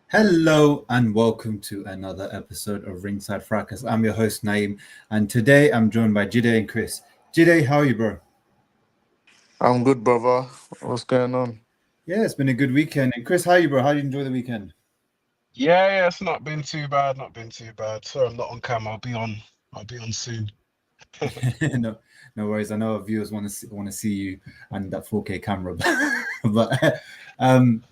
Hello and welcome to another episode of Ringside Fracas. I'm your host Naeem, and today I'm joined by Jide and Chris. Jide, how are you, bro? I'm good, brother. What's going on? Yeah, it's been a good weekend. And Chris, how are you, bro? How did you enjoy the weekend? Yeah, it's not been too bad, not been too bad. Sorry, I'm not on camera. I'll be on soon. no, no worries. I know our viewers want to see you and that 4K camera, but um,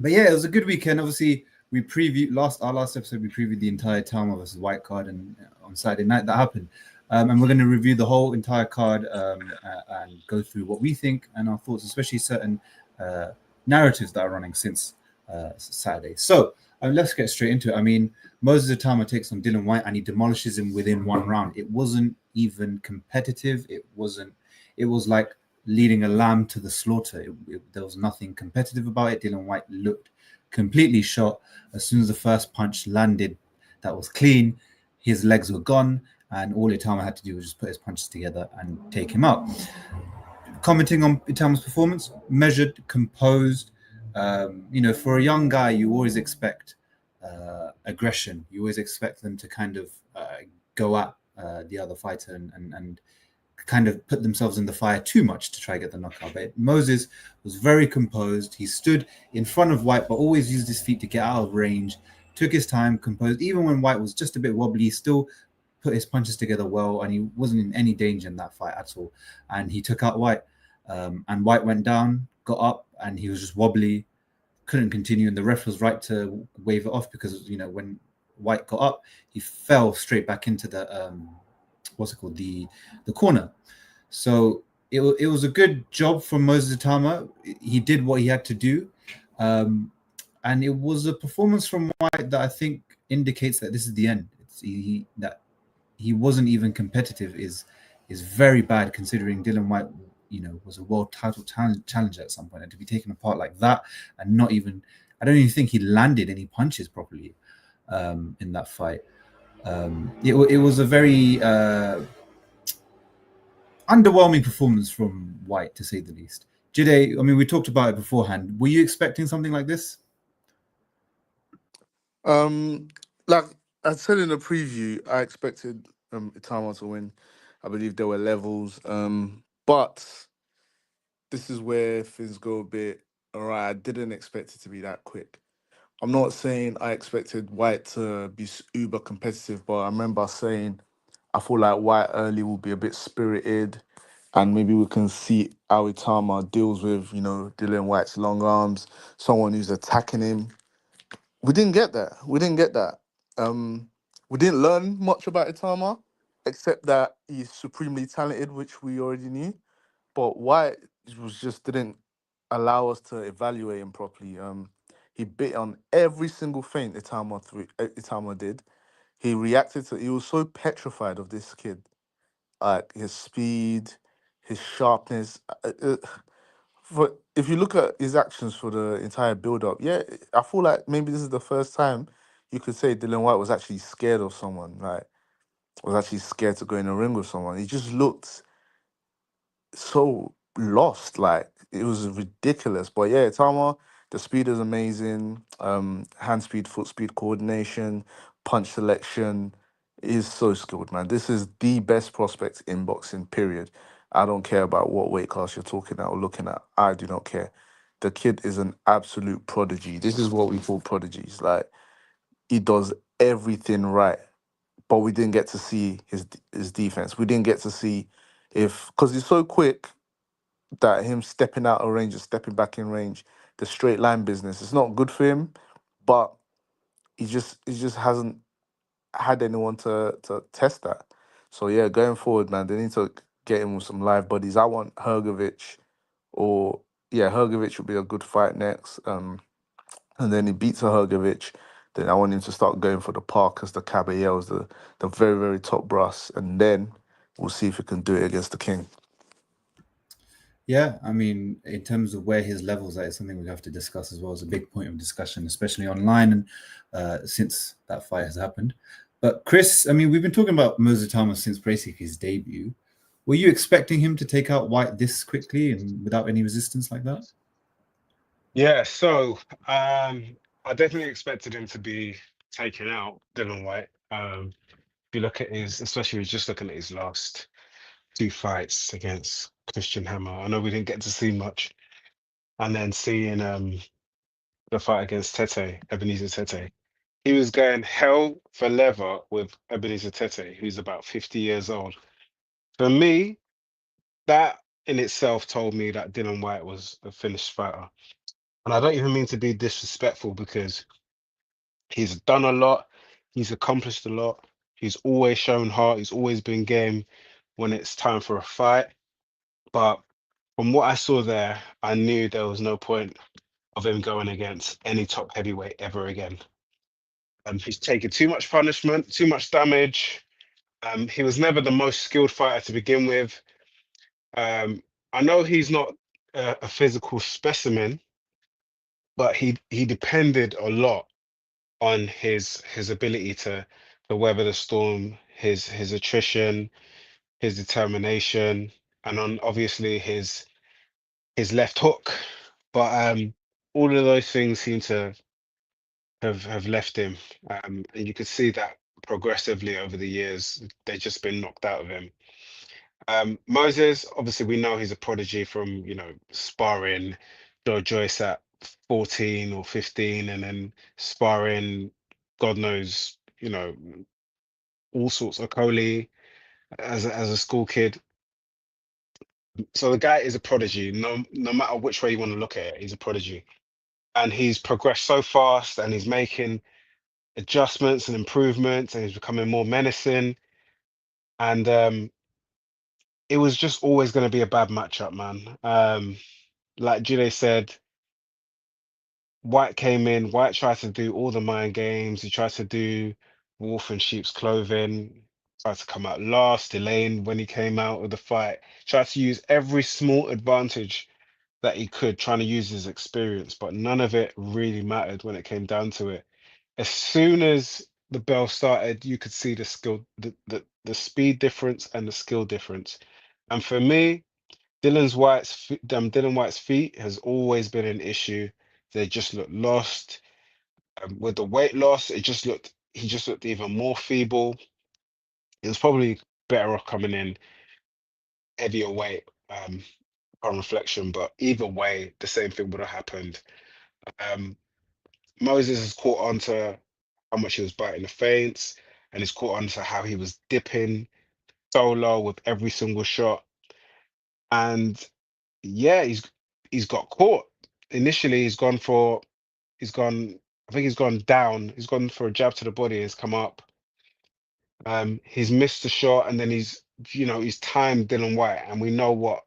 but yeah, it was a good weekend. Obviously, we previewed our last episode. We previewed the entire Itauma versus White card, and on Saturday night that happened. And we're going to review the whole entire card and go through what we think and our thoughts, especially certain uh, narratives that are running since Saturday. So let's get straight into it. I mean, Moses Itauma takes on Dillian Whyte and he demolishes him within one round. It wasn't even competitive. It wasn't. It was like leading a lamb to the slaughter. There was nothing competitive about it. Dillian Whyte looked completely shot. As soon as the first punch landed, that was clean. His legs were gone, and all Itauma had to do was just put his punches together and take him out. Commenting on Itama's performance, measured, composed. For a young guy, you always expect aggression. You always expect them to kind of go at the other fighter and kind of put themselves in the fire too much to try to get the knockout. But Moses was very composed. He stood in front of Whyte, but always used his feet to get out of range, took his time, composed. Even when Whyte was just a bit wobbly, he still put his punches together well, and he wasn't in any danger in that fight at all. And he took out Whyte. And Whyte went down, got up, and he was just wobbly, couldn't continue. And the ref was right to wave it off because, when Whyte got up, he fell straight back into the the corner. So it was a good job from Moses Itauma. He did what he had to do, and it was a performance from Whyte that I think indicates that this is the end. That he wasn't even competitive is very bad considering Dillian Whyte, was a world title challenger at some point, and to be taken apart like that and not even, I don't even think he landed any punches properly in that fight. It was a very underwhelming performance from Whyte, to say the least. Jide, I mean, we talked about it beforehand. Were you expecting something like this? Um, like I said in the preview, I expected Itama to win. I believe there were levels. But this is where things go a bit alright. I didn't expect it to be that quick. I'm not saying I expected White to be uber competitive, but I remember saying I feel like White early will be a bit spirited, and maybe we can see how Itama deals with, Dylan White's long arms, someone who's attacking him. We didn't get that. We didn't get that. Um, we didn't learn much about Itama, except that he's supremely talented, which we already knew. But White was just didn't allow us to evaluate him properly. He bit on every single feint Itama did. He reacted to. He was so petrified of this kid, like his speed, his sharpness. For if you look at his actions for the entire build up, yeah, I feel like maybe this is the first time you could say Dylan White was actually scared of someone, like was actually scared to go in a ring with someone. He just looked so lost, like it was ridiculous. But yeah, Tama, the speed is amazing. Hand speed, foot speed, coordination, punch selection is so skilled, man. This is the best prospect in boxing, period. I don't care about what weight class you're talking at or looking at. I do not care. The kid is an absolute prodigy. This is what we call prodigies. Like he does everything right, but we didn't get to see his defense. We didn't get to see if because he's so quick that him stepping out of range and stepping back in range, the straight line business, it's not good for him. But he just hasn't had anyone to test that. So yeah, going forward, man, they need to get him with some live bodies. I want Hrgovic or yeah, Hrgovic would be a good fight next. And then he beats a Hrgovic. Then I want him to start going for the Parkers, the Caballeros, the very, very top brass. And then we'll see if he can do it against the King. Yeah, I mean, in terms of where his levels are, it's something we have to discuss as well. It's a big point of discussion, especially online and since that fight has happened. But Chris, I mean, we've been talking about Moses Thomas since basically his debut. Were you expecting him to take out White this quickly and without any resistance like that? Yeah, so um, I definitely expected him to be taken out, Dillian Whyte. If you look at his, especially just looking at his last two fights against Christian Hammer, I know we didn't get to see much, and then seeing the fight against Tete, Ebenezer Tete, he was going hell for leather with Ebenezer Tete, who's about 50 years old. For me, that in itself told me that Dillian Whyte was a finished fighter. And I don't even mean to be disrespectful because he's done a lot, he's accomplished a lot, he's always shown heart, he's always been game when it's time for a fight. But from what I saw there, I knew there was no point of him going against any top heavyweight ever again. He's taken too much punishment, too much damage. He was never the most skilled fighter to begin with. I know he's not a physical specimen, but he depended a lot on his ability to weather the storm, his attrition, his determination, and on obviously his left hook. But all of those things seem to have left him, and you could see that progressively over the years. They've just been knocked out of him. Moses, obviously, we know he's a prodigy from sparring Joe Joyce at 14 or 15, and then sparring, God knows, all sorts of Coley as a school kid. So the guy is a prodigy. No matter which way you want to look at it, he's a prodigy, and he's progressed so fast, and he's making adjustments and improvements, and he's becoming more menacing. And it was just always going to be a bad matchup, man. Like Jide said, White came in. White tried to do all the mind games. He tried to do wolf in sheep's clothing. Tried to come out last. Elaine, when he came out of the fight, tried to use every small advantage that he could, trying to use his experience, but none of it really mattered when it came down to it. As soon as the bell started, you could see the skill, the speed difference and the skill difference. And for me, Dillian White's feet has always been an issue. They just looked lost. With the weight loss, he just looked even more feeble. It was probably better off coming in heavier weight on reflection, but either way, the same thing would have happened. Um, Moses has caught on to how much he was biting the feints, and he's caught on to how he was dipping solo with every single shot. And yeah, he's got caught. Initially, I think he's gone down. He's gone for a jab to the body, he's come up. He's missed the shot, and then he's timed Dillian Whyte, and we know what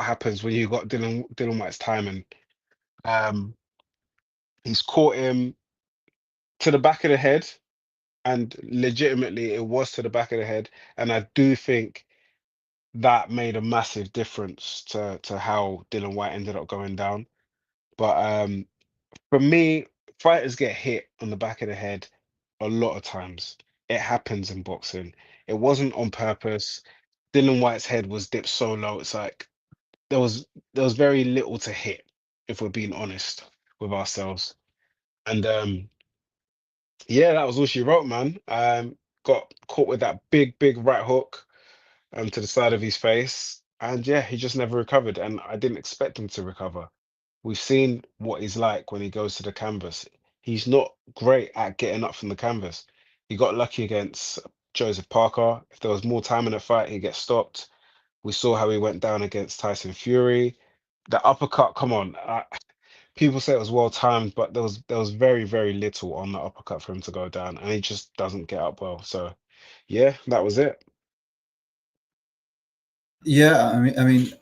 happens when you got Dillian Whyte's timing. He's caught him to the back of the head, and legitimately it was to the back of the head. And I do think that made a massive difference to how Dillian Whyte ended up going down. But for me, fighters get hit on the back of the head a lot of times. It happens in boxing. It wasn't on purpose. Dillian Whyte's head was dipped so low. It's like there was very little to hit, if we're being honest with ourselves. And yeah, that was all she wrote, man. Got caught with that big right hook to the side of his face. And yeah, he just never recovered. And I didn't expect him to recover. We've seen what he's like when he goes to the canvas. He's not great at getting up from the canvas. He got lucky against Joseph Parker. If there was more time in the fight, he'd get stopped. We saw how he went down against Tyson Fury. The uppercut, come on. People say it was well timed, but there was very little on the uppercut for him to go down, and he just doesn't get up well. So yeah, that was it. Yeah, I mean,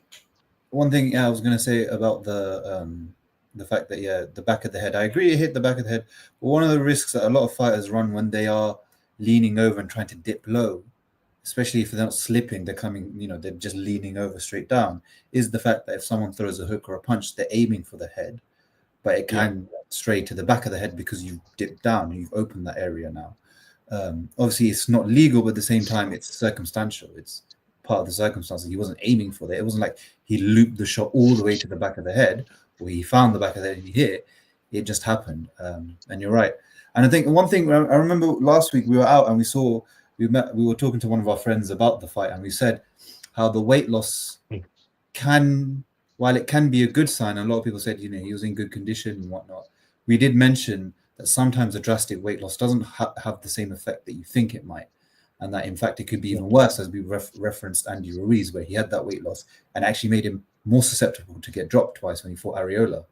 one thing I was going to say about the fact that the back of the head. I agree, it hit the back of the head. But one of the risks that a lot of fighters run when they are leaning over and trying to dip low, especially if they're not slipping, they're coming, they're just leaning over straight down, is the fact that if someone throws a hook or a punch, they're aiming for the head, but it can stray to the back of the head because you've dipped down, you've opened that area now. Obviously, it's not legal, but at the same time, it's circumstantial. It's part of the circumstances. He wasn't aiming for that. It wasn't like he looped the shot all the way to the back of the head, or he found the back of the head and he hit. it just happened. And you're right. And I think one thing I remember last week we were out and we were talking to one of our friends about the fight, and we said how the weight loss Mm. can, while it can be a good sign, a lot of people said, he was in good condition and whatnot. We did mention that sometimes a drastic weight loss doesn't have the same effect that you think it might. And that, in fact, it could be even worse, as we referenced Andy Ruiz, where he had that weight loss and actually made him more susceptible to get dropped twice when he fought Areola.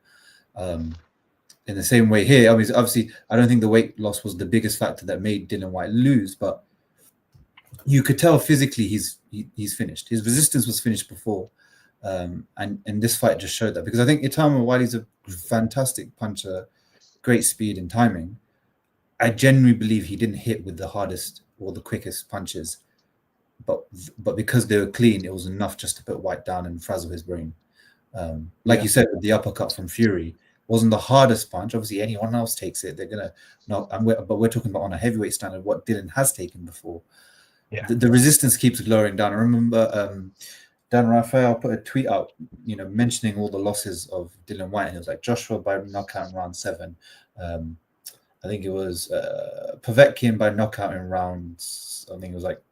In the same way here, I mean, obviously, I don't think the weight loss was the biggest factor that made Dillian Whyte lose, but you could tell physically he's finished. His resistance was finished before. And this fight just showed that, because I think Itauma, while he's a fantastic puncher, great speed and timing, I genuinely believe he didn't hit with the hardest or the quickest punches, but because they were clean, it was enough just to put Whyte down and frazzle his brain. Like you said, with the uppercut from Fury, wasn't the hardest punch. Obviously, anyone else takes it, they're gonna knock. But we're talking about on a heavyweight standard, what Dillian has taken before. Yeah. The resistance keeps lowering down. I remember Dan Raphael put a tweet out, mentioning all the losses of Dillian Whyte, and it was like Joshua by knockout in round 7. I think it was Povetkin by knockout in rounds, I think it was like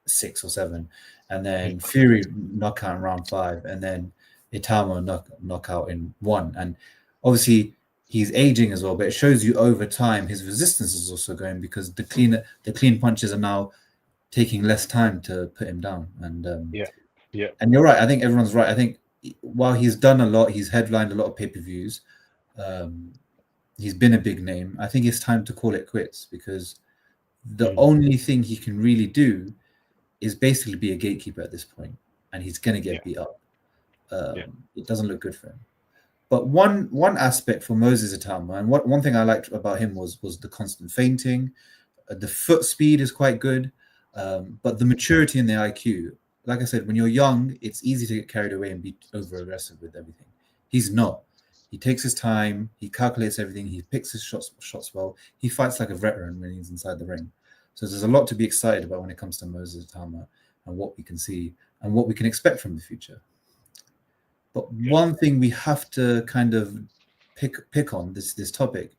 6 or 7, and then Fury knockout in round 5, and then Itauma knockout in 1. And obviously he's aging as well, but it shows you over time his resistance is also going, because the clean punches are now taking less time to put him down. And and you're right. I think everyone's right. I think while he's done a lot, he's headlined a lot of pay-per-views. He's been a big name. I think it's time to call it quits, because the only thing he can really do is basically be a gatekeeper at this point, and he's going to get beat up. It doesn't look good for him. But one aspect for Moses Itauma, and one thing I liked about him was the constant feinting. The foot speed is quite good, but the maturity and the IQ. Like I said, when you're young, it's easy to get carried away and be over-aggressive with everything. He's not. He takes his time. He calculates everything. He picks his shots well. He fights like a veteran when he's inside the ring. So there's a lot to be excited about when it comes to Moses Itauma and what we can see and what we can expect from the future. But one thing we have to kind of pick on this topic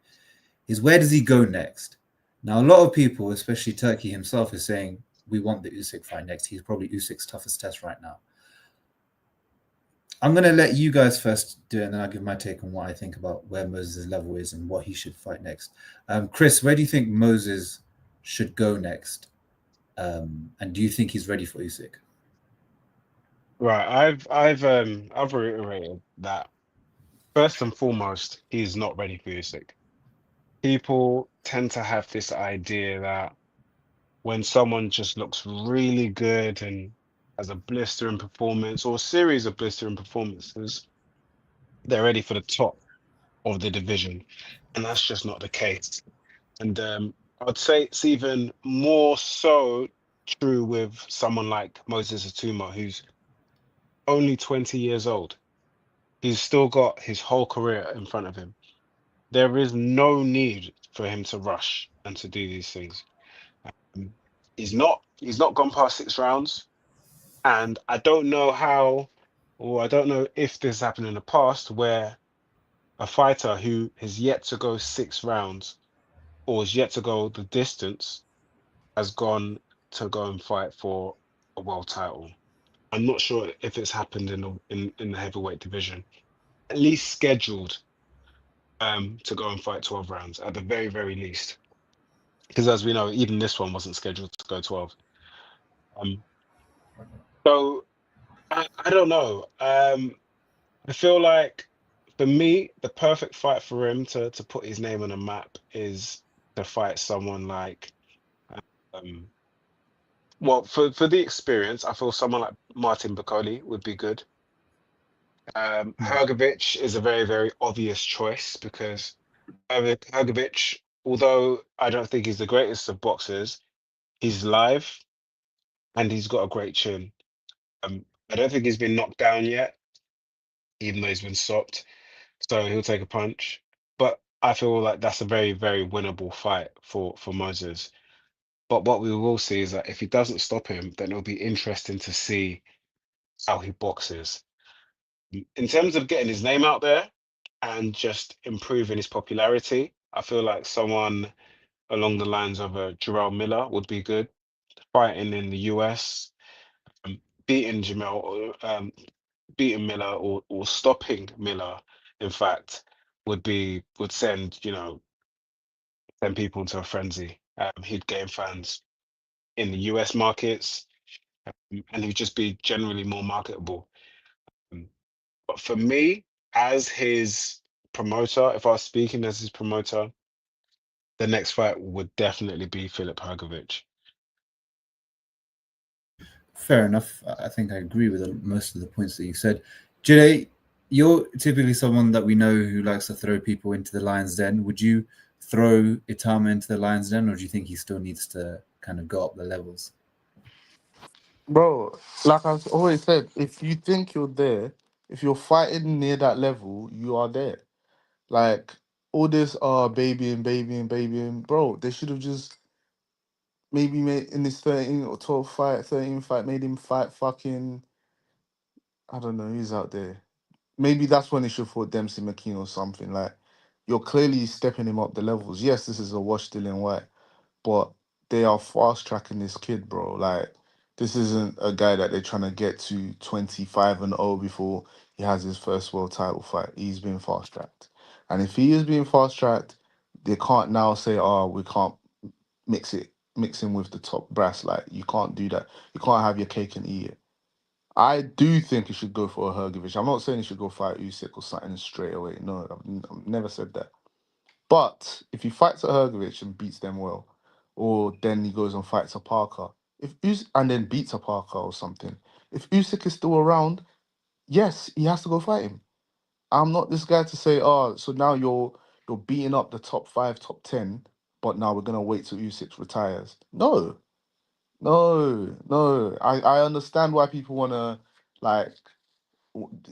is, where does he go next? Now, a lot of people, especially Turkey himself, is saying we want the Usyk fight next. He's probably Usyk's toughest test right now. I'm going to let you guys first do it, and then I'll give my take on what I think about where Moses' level is and what he should fight next. Chris, where do you think Moses should go next? And do you think he's ready for Usyk? Right, I've reiterated that first and foremost, he's not ready for Usyk. People tend to have this idea that when someone just looks really good and has a blistering performance or a series of blistering performances, they're ready for the top of the division, and that's just not the case. And I'd say it's even more so true with someone like Moses Itauma, who's only 20 years old. He's still got his whole career in front of him. There is no need for him to rush and to do these things. He's not gone past 6 rounds, and I don't know how, or I don't know if this happened in the past, where a fighter who has yet to go 6 rounds or has yet to go the distance has gone to go and fight for a world title. I'm not sure if it's happened in the heavyweight division, at least scheduled to go and fight 12 rounds at the very, very least. Because as we know, even this one wasn't scheduled to go 12. So I don't know. I feel like for me, the perfect fight for him to put his name on a map is to fight someone like, well, for the experience, I feel someone like Martin Bakoli would be good. Hrgovic is a very, very obvious choice, because Hrgovic, although I don't think he's the greatest of boxers, he's live and he's got a great chin. I don't think he's been knocked down yet, even though he's been stopped. So he'll take a punch. But I feel like that's a very, very winnable fight for Moses. But what we will see is that if he doesn't stop him, then it'll be interesting to see how he boxes. In terms of getting his name out there, and just improving his popularity. I feel like someone along the lines of a Jarrell Miller would be good, fighting in the US, um, beating beating Miller or stopping Miller, in fact, would send, send people into a frenzy. He'd gain fans in the US markets, and he'd just be generally more marketable. Um, But for me, as his promoter, if I was speaking as his promoter, the next fight would definitely be Philip Hrgovic. Fair enough. I think I agree with most of the points that you said. Jide, you're typically someone that we know who likes to throw people into the lion's den. Would you throw Itauma into the lion's den, or do you think he still needs to kind of go up the levels? Bro, like I've always said, if you think you're there, if you're fighting near that level, you are there. Like all this babying, bro, they should have just maybe made in this 13 or 12 fight, 13 fight, made him fight fucking, I don't know, who's out there. Maybe that's when they should fought Dempsey McKean or something. Like, you're clearly stepping him up the levels. Yes, this is a wash Dillian Whyte, but they are fast tracking this kid, bro. Like, this isn't a guy that they're trying to get to 25-0 before he has his first world title fight. He's been fast tracked. And if he is being fast tracked, they can't now say, oh, we can't mix him with the top brass. Like, you can't do that. You can't have your cake and eat it. I do think he should go for a Hrgovic. I'm not saying he should go fight Usyk or something straight away. No, I've never said that. But if he fights a Hrgovic and beats them well, or then he goes and fights a Parker, and then beats a Parker or something, if Usyk is still around, yes, he has to go fight him. I'm not this guy to say, oh, so now you're beating up the top 5, top 10, but now we're gonna wait till Usyk retires. No, no. I understand why people wanna like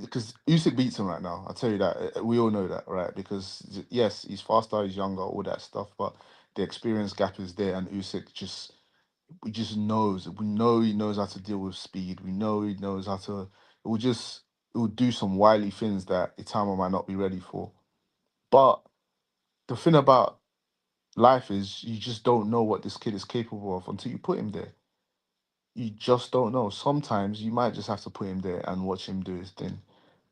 because Usyk beats him right now. I'll tell you that. We all know that, right? Because yes, he's faster, he's younger, all that stuff, but the experience gap is there, and Usyk just knows. We know he knows how to deal with speed. We know he knows how to. It will do some wily things that Itauma might not be ready for. But the thing about life is you just don't know what this kid is capable of until you put him there. You just don't know. Sometimes you might just have to put him there and watch him do his thing.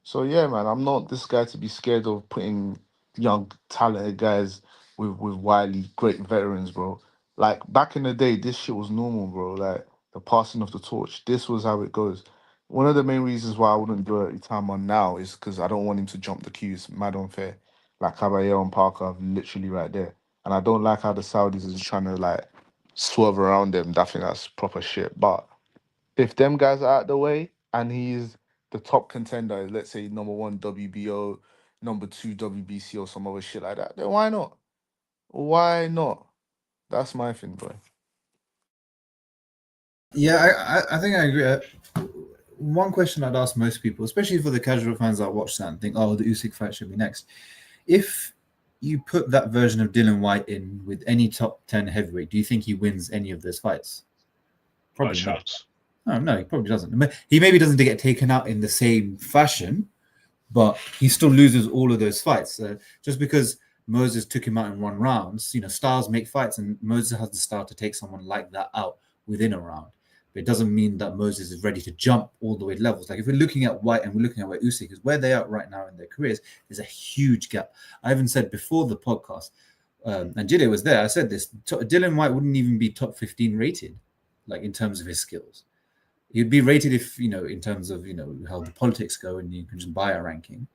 So yeah, man, I'm not this guy to be scared of putting young, talented guys with wily, great veterans, bro. Like back in the day, this shit was normal, bro. Like the passing of the torch. This was how it goes. One of the main reasons why I wouldn't do it time on now is because I don't want him to jump the queues. Mad unfair. Like Caballero and Parker are literally right there. And I don't like how the Saudis is trying to like swerve around them. I think that's proper shit. But if them guys are out the way and he's the top contender, let's say number 1 WBO, number 2 WBC or some other shit like that, then why not? Why not? That's my thing, bro. Yeah, I think I agree. One question I'd ask most people, especially for the casual fans that watch that and think, oh, the Usyk fight should be next. If you put that version of Dillian Whyte in with any top 10 heavyweight, do you think he wins any of those fights? Probably not. Chance. No, he probably doesn't. He maybe doesn't get taken out in the same fashion, but he still loses all of those fights. Just because Moses took him out in 1 round, styles make fights, and Moses has the style to take someone like that out within a round. But it doesn't mean that Moses is ready to jump all the way levels. Like if we're looking at Whyte and we're looking at where Usyk is, where they are right now in their careers, there's a huge gap. I even said before the podcast, and Jide was there, I said this, Dillian Whyte wouldn't even be top 15 rated, like in terms of his skills. He'd be rated if, in terms of, how the politics go and you can just buy a ranking.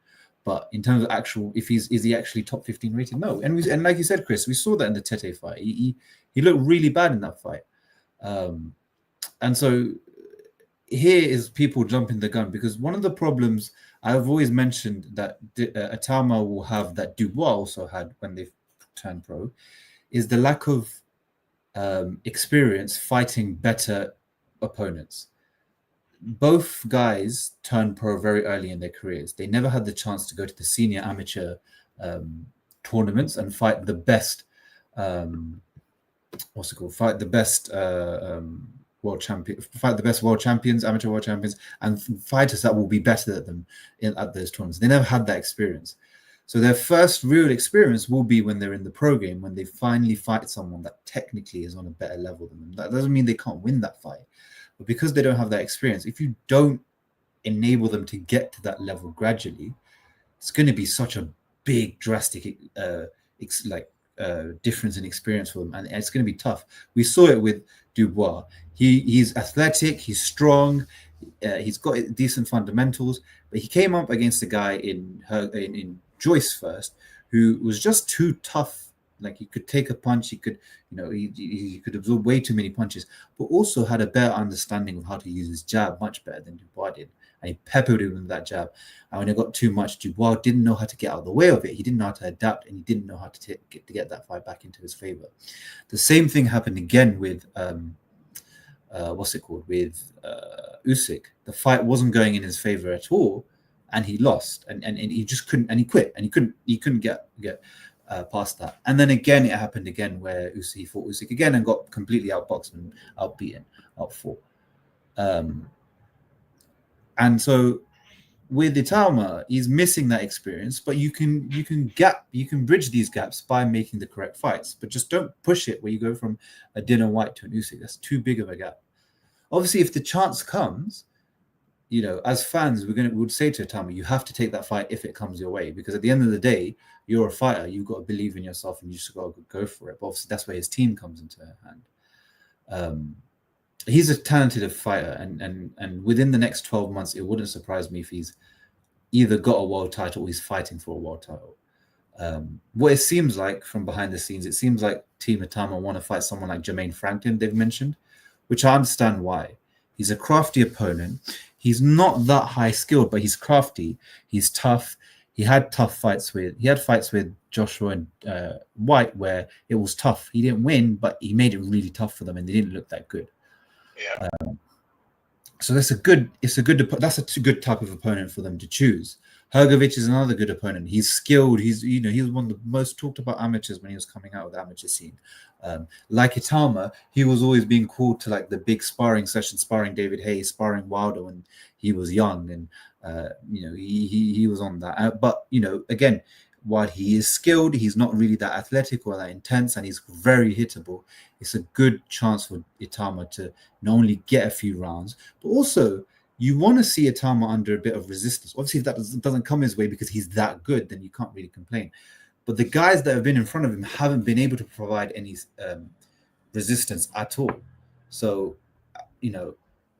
But in terms of actual, is he actually top 15 rated? No. And like you said, Chris, we saw that in the Tete fight. He looked really bad in that fight. And so here is people jumping the gun, because one of the problems I've always mentioned that Itauma will have, that Dubois also had when they turned pro, is the lack of experience fighting better opponents. Both guys turned pro very early in their careers. They never had the chance to go to the senior amateur tournaments and fight the best. Fight the best world champion. Fight the best world champions, amateur world champions, and fighters that will be better than them at those tournaments. They never had that experience. So their first real experience will be when they're in the pro game, when they finally fight someone that technically is on a better level than them. That doesn't mean they can't win that fight, but because they don't have that experience, if you don't enable them to get to that level gradually, it's going to be such a big, drastic, difference in experience for them, and it's going to be tough. We saw it with Dubois. He's athletic, he's strong, he's got decent fundamentals, but he came up against a guy in Joyce first, who was just too tough. Like, he could take a punch, he could absorb way too many punches, but also had a better understanding of how to use his jab, much better than Dubois did. And he peppered him with that jab. And when it got too much, Dubois didn't know how to get out of the way of it. He didn't know how to adapt, and he didn't know how to get that fight back into his favor. The same thing happened again with with Usyk. The fight wasn't going in his favor at all, and he lost, and he just couldn't, and he quit, and he couldn't get past that. And then again, it happened again where he fought Usyk again and got completely outboxed and outbeaten, outfought. And so with Itauma, he's missing that experience, but you can bridge these gaps by making the correct fights, but just don't push it where you go from a Dillian Whyte to an Usyk. That's too big of a gap. Obviously, if the chance comes, as fans, we would say to Itauma, you have to take that fight if it comes your way, because at the end of the day, you're a fighter. You've got to believe in yourself, and you just got to go for it. But obviously, that's where his team comes into hand. He's a talented fighter, and within the next 12 months, it wouldn't surprise me if he's either got a world title or he's fighting for a world title. What it seems like from behind the scenes, it seems like Team Itauma want to fight someone like Jermaine Franklin, they've mentioned, which I understand why. He's a crafty opponent. He's not that high skilled, but he's crafty. He's tough. He had fights with Joshua and White where it was tough. He didn't win, but he made it really tough for them, and they didn't look that good. Yeah. So that's a good type of opponent for them to choose. Hrgovic is another good opponent. He's skilled. He was one of the most talked about amateurs when he was coming out of the amateur scene. Like Itauma, he was always being called to like the big sparring session, sparring David Hayes, sparring Wilder when he was young, and he was on that. But again, while he is skilled, he's not really that athletic or that intense, and he's very hittable. It's a good chance for Itauma to not only get a few rounds, but also you want to see Itauma under a bit of resistance. Obviously, if that doesn't come his way because he's that good, then you can't really complain. But the guys that have been in front of him haven't been able to provide any resistance at all. So,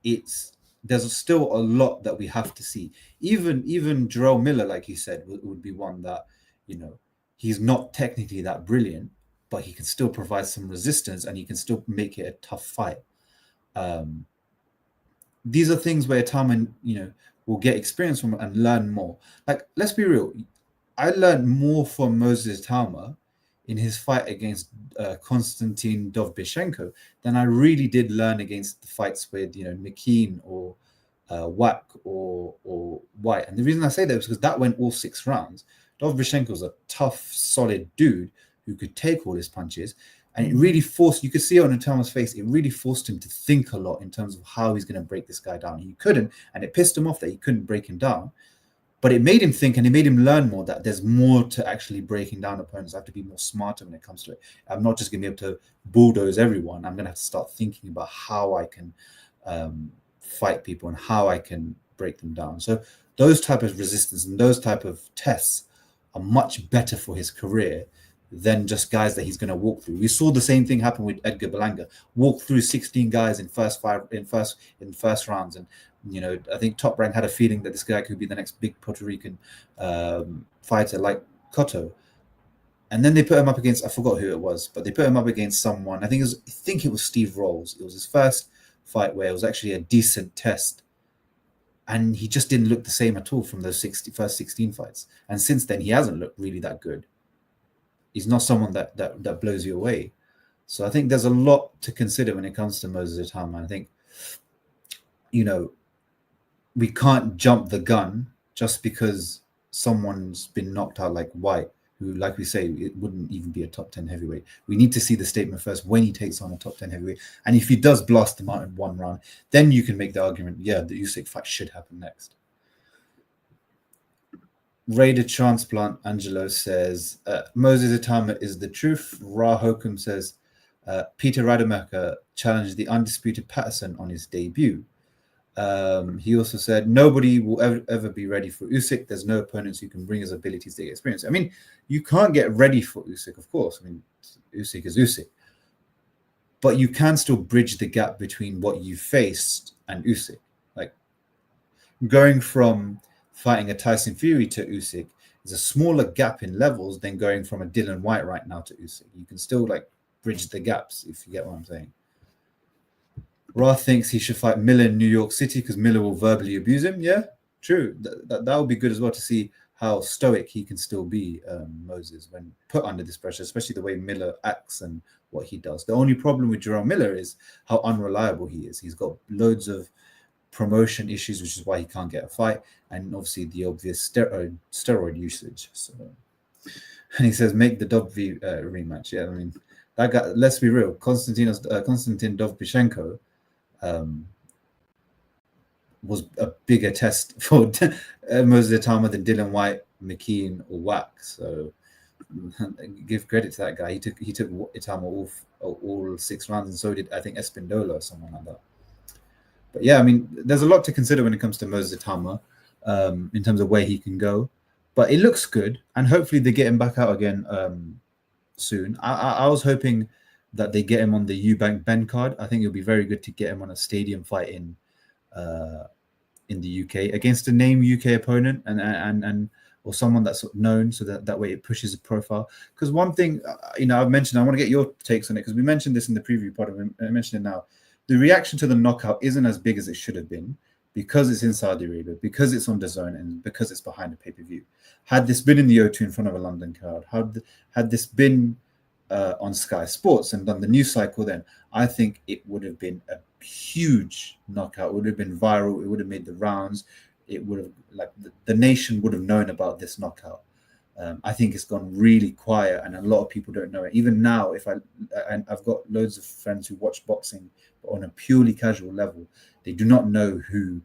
there's still a lot that we have to see. Even Jarrell Miller, like you said, would be one that, he's not technically that brilliant, but he can still provide some resistance, and he can still make it a tough fight. These are things where Itauma, will get experience from and learn more. Like, let's be real. I learned more from Moses Itauma in his fight against Konstantin Dovbychenko than I really did learn against the fights with, McKean or Wack or White. And the reason I say that is because that went all 6 rounds. Dovbychenko was a tough, solid dude who could take all his punches. And it really forced, you could see it on Itauma's face, it really forced him to think a lot in terms of how he's going to break this guy down. He couldn't, and it pissed him off that he couldn't break him down. But it made him think, and it made him learn more that there's more to actually breaking down opponents. I have to be more smarter when it comes to it. I'm not just going to be able to bulldoze everyone. I'm going to have to start thinking about how I can fight people and how I can break them down. So those type of resistance and those type of tests are much better for his career than just guys that he's going to walk through. We saw the same thing happen with Edgar Berlanga. Walk through 16 guys in first rounds, and I think Top Rank had a feeling that this guy could be the next big Puerto Rican fighter like Cotto. And then they put him up against, I forgot who it was, but they put him up against someone. I think it was Steve Rolls. It was his first fight where it was actually a decent test, and he just didn't look the same at all from those first 16 fights. And since then, he hasn't looked really that good. He's not someone that blows you away. So I think there's a lot to consider when it comes to Moses Itauma. I think, we can't jump the gun just because someone's been knocked out like White, who, like we say, it wouldn't even be a top 10 heavyweight. We need to see the statement first when he takes on a top 10 heavyweight. And if he does blast them out in 1 round, then you can make the argument, the Usyk fight should happen next. Raider Transplant Angelo says Moses Itauma is the truth. Ra Hokum says Peter Rademacher challenged the undisputed Patterson on his debut. He also said nobody will ever be ready for Usyk. There's no opponents who can bring his abilities to experience. I mean, you can't get ready for Usyk, of course. I mean, Usyk is Usyk, but you can still bridge the gap between what you faced and Usyk. Like going from fighting a Tyson Fury to Usyk is a smaller gap in levels than going from a Dillian Whyte right now to Usyk. You can still like bridge the gaps, if you get what I'm saying. Ra thinks he should fight Miller in New York City because Miller will verbally abuse him. Yeah, true. That would be good as well to see how stoic he can still be, Moses, when put under this pressure, especially the way Miller acts and what he does. The only problem with Jerome Miller is how unreliable he is. He's got loads of promotion issues, which is why he can't get a fight, and obviously the obvious steroid usage. So, and he says, make the Dovby rematch. Yeah, I mean, that guy, let's be real, Konstantin Dovbychenko was a bigger test for Moses Itauma than Dillian Whyte, McKean, or Wack. So give credit to that guy. He took Itauma all 6 rounds, and so did I think Espindola or someone like that. But yeah, I mean, there's a lot to consider when it comes to Moses Itauma in terms of where he can go. But it looks good, and hopefully they get him back out again soon. I was hoping that they get him on the Eubank Ben card. I think it'll be very good to get him on a stadium fight in the UK against a name UK opponent and or someone that's known, so that way it pushes a profile. Because one thing, I've mentioned, I want to get your takes on it because we mentioned this in the preview part. I mentioned it now. The reaction to the knockout isn't as big as it should have been because it's in Saudi Arabia, because it's on DAZN, and because it's behind a pay-per-view. Had this been in the O2 in front of a London crowd, had this been on Sky Sports and done the news cycle, then I think it would have been a huge knockout. It would have been viral. It would have made the rounds. It would have, the nation would have known about this knockout. I think it's gone really quiet, and a lot of people don't know it. Even now, I've got loads of friends who watch boxing, but on a purely casual level, they do not know who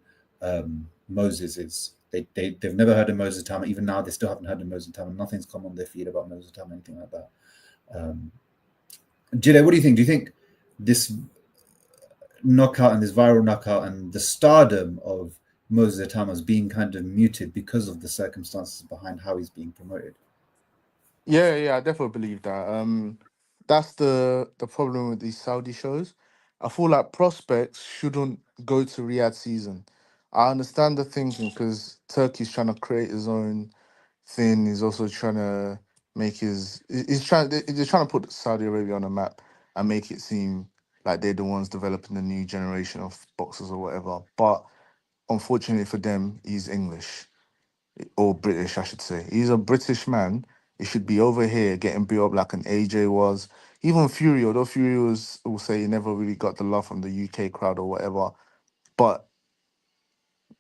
Moses is. They've never heard of Moses Itauma. Even now, they still haven't heard of Moses Itauma. Nothing's come on their feed about Moses Itauma, anything like that. Jide, what do you think? Do you think this knockout and this viral knockout and the stardom of Moses Itauma is being kind of muted because of the circumstances behind how he's being promoted? Yeah, I definitely believe that. That's the problem with these Saudi shows. I feel like prospects shouldn't go to Riyadh season. I understand the thinking because Turkey's trying to create his own thing. He's also trying to make they're trying to put Saudi Arabia on a map and make it seem like they're the ones developing the new generation of boxers or whatever. But unfortunately for them, he's English or British, I should say. He's a British man. He should be over here getting built up like an AJ was. Even Fury, although Fury will say he never really got the love from the UK crowd or whatever. But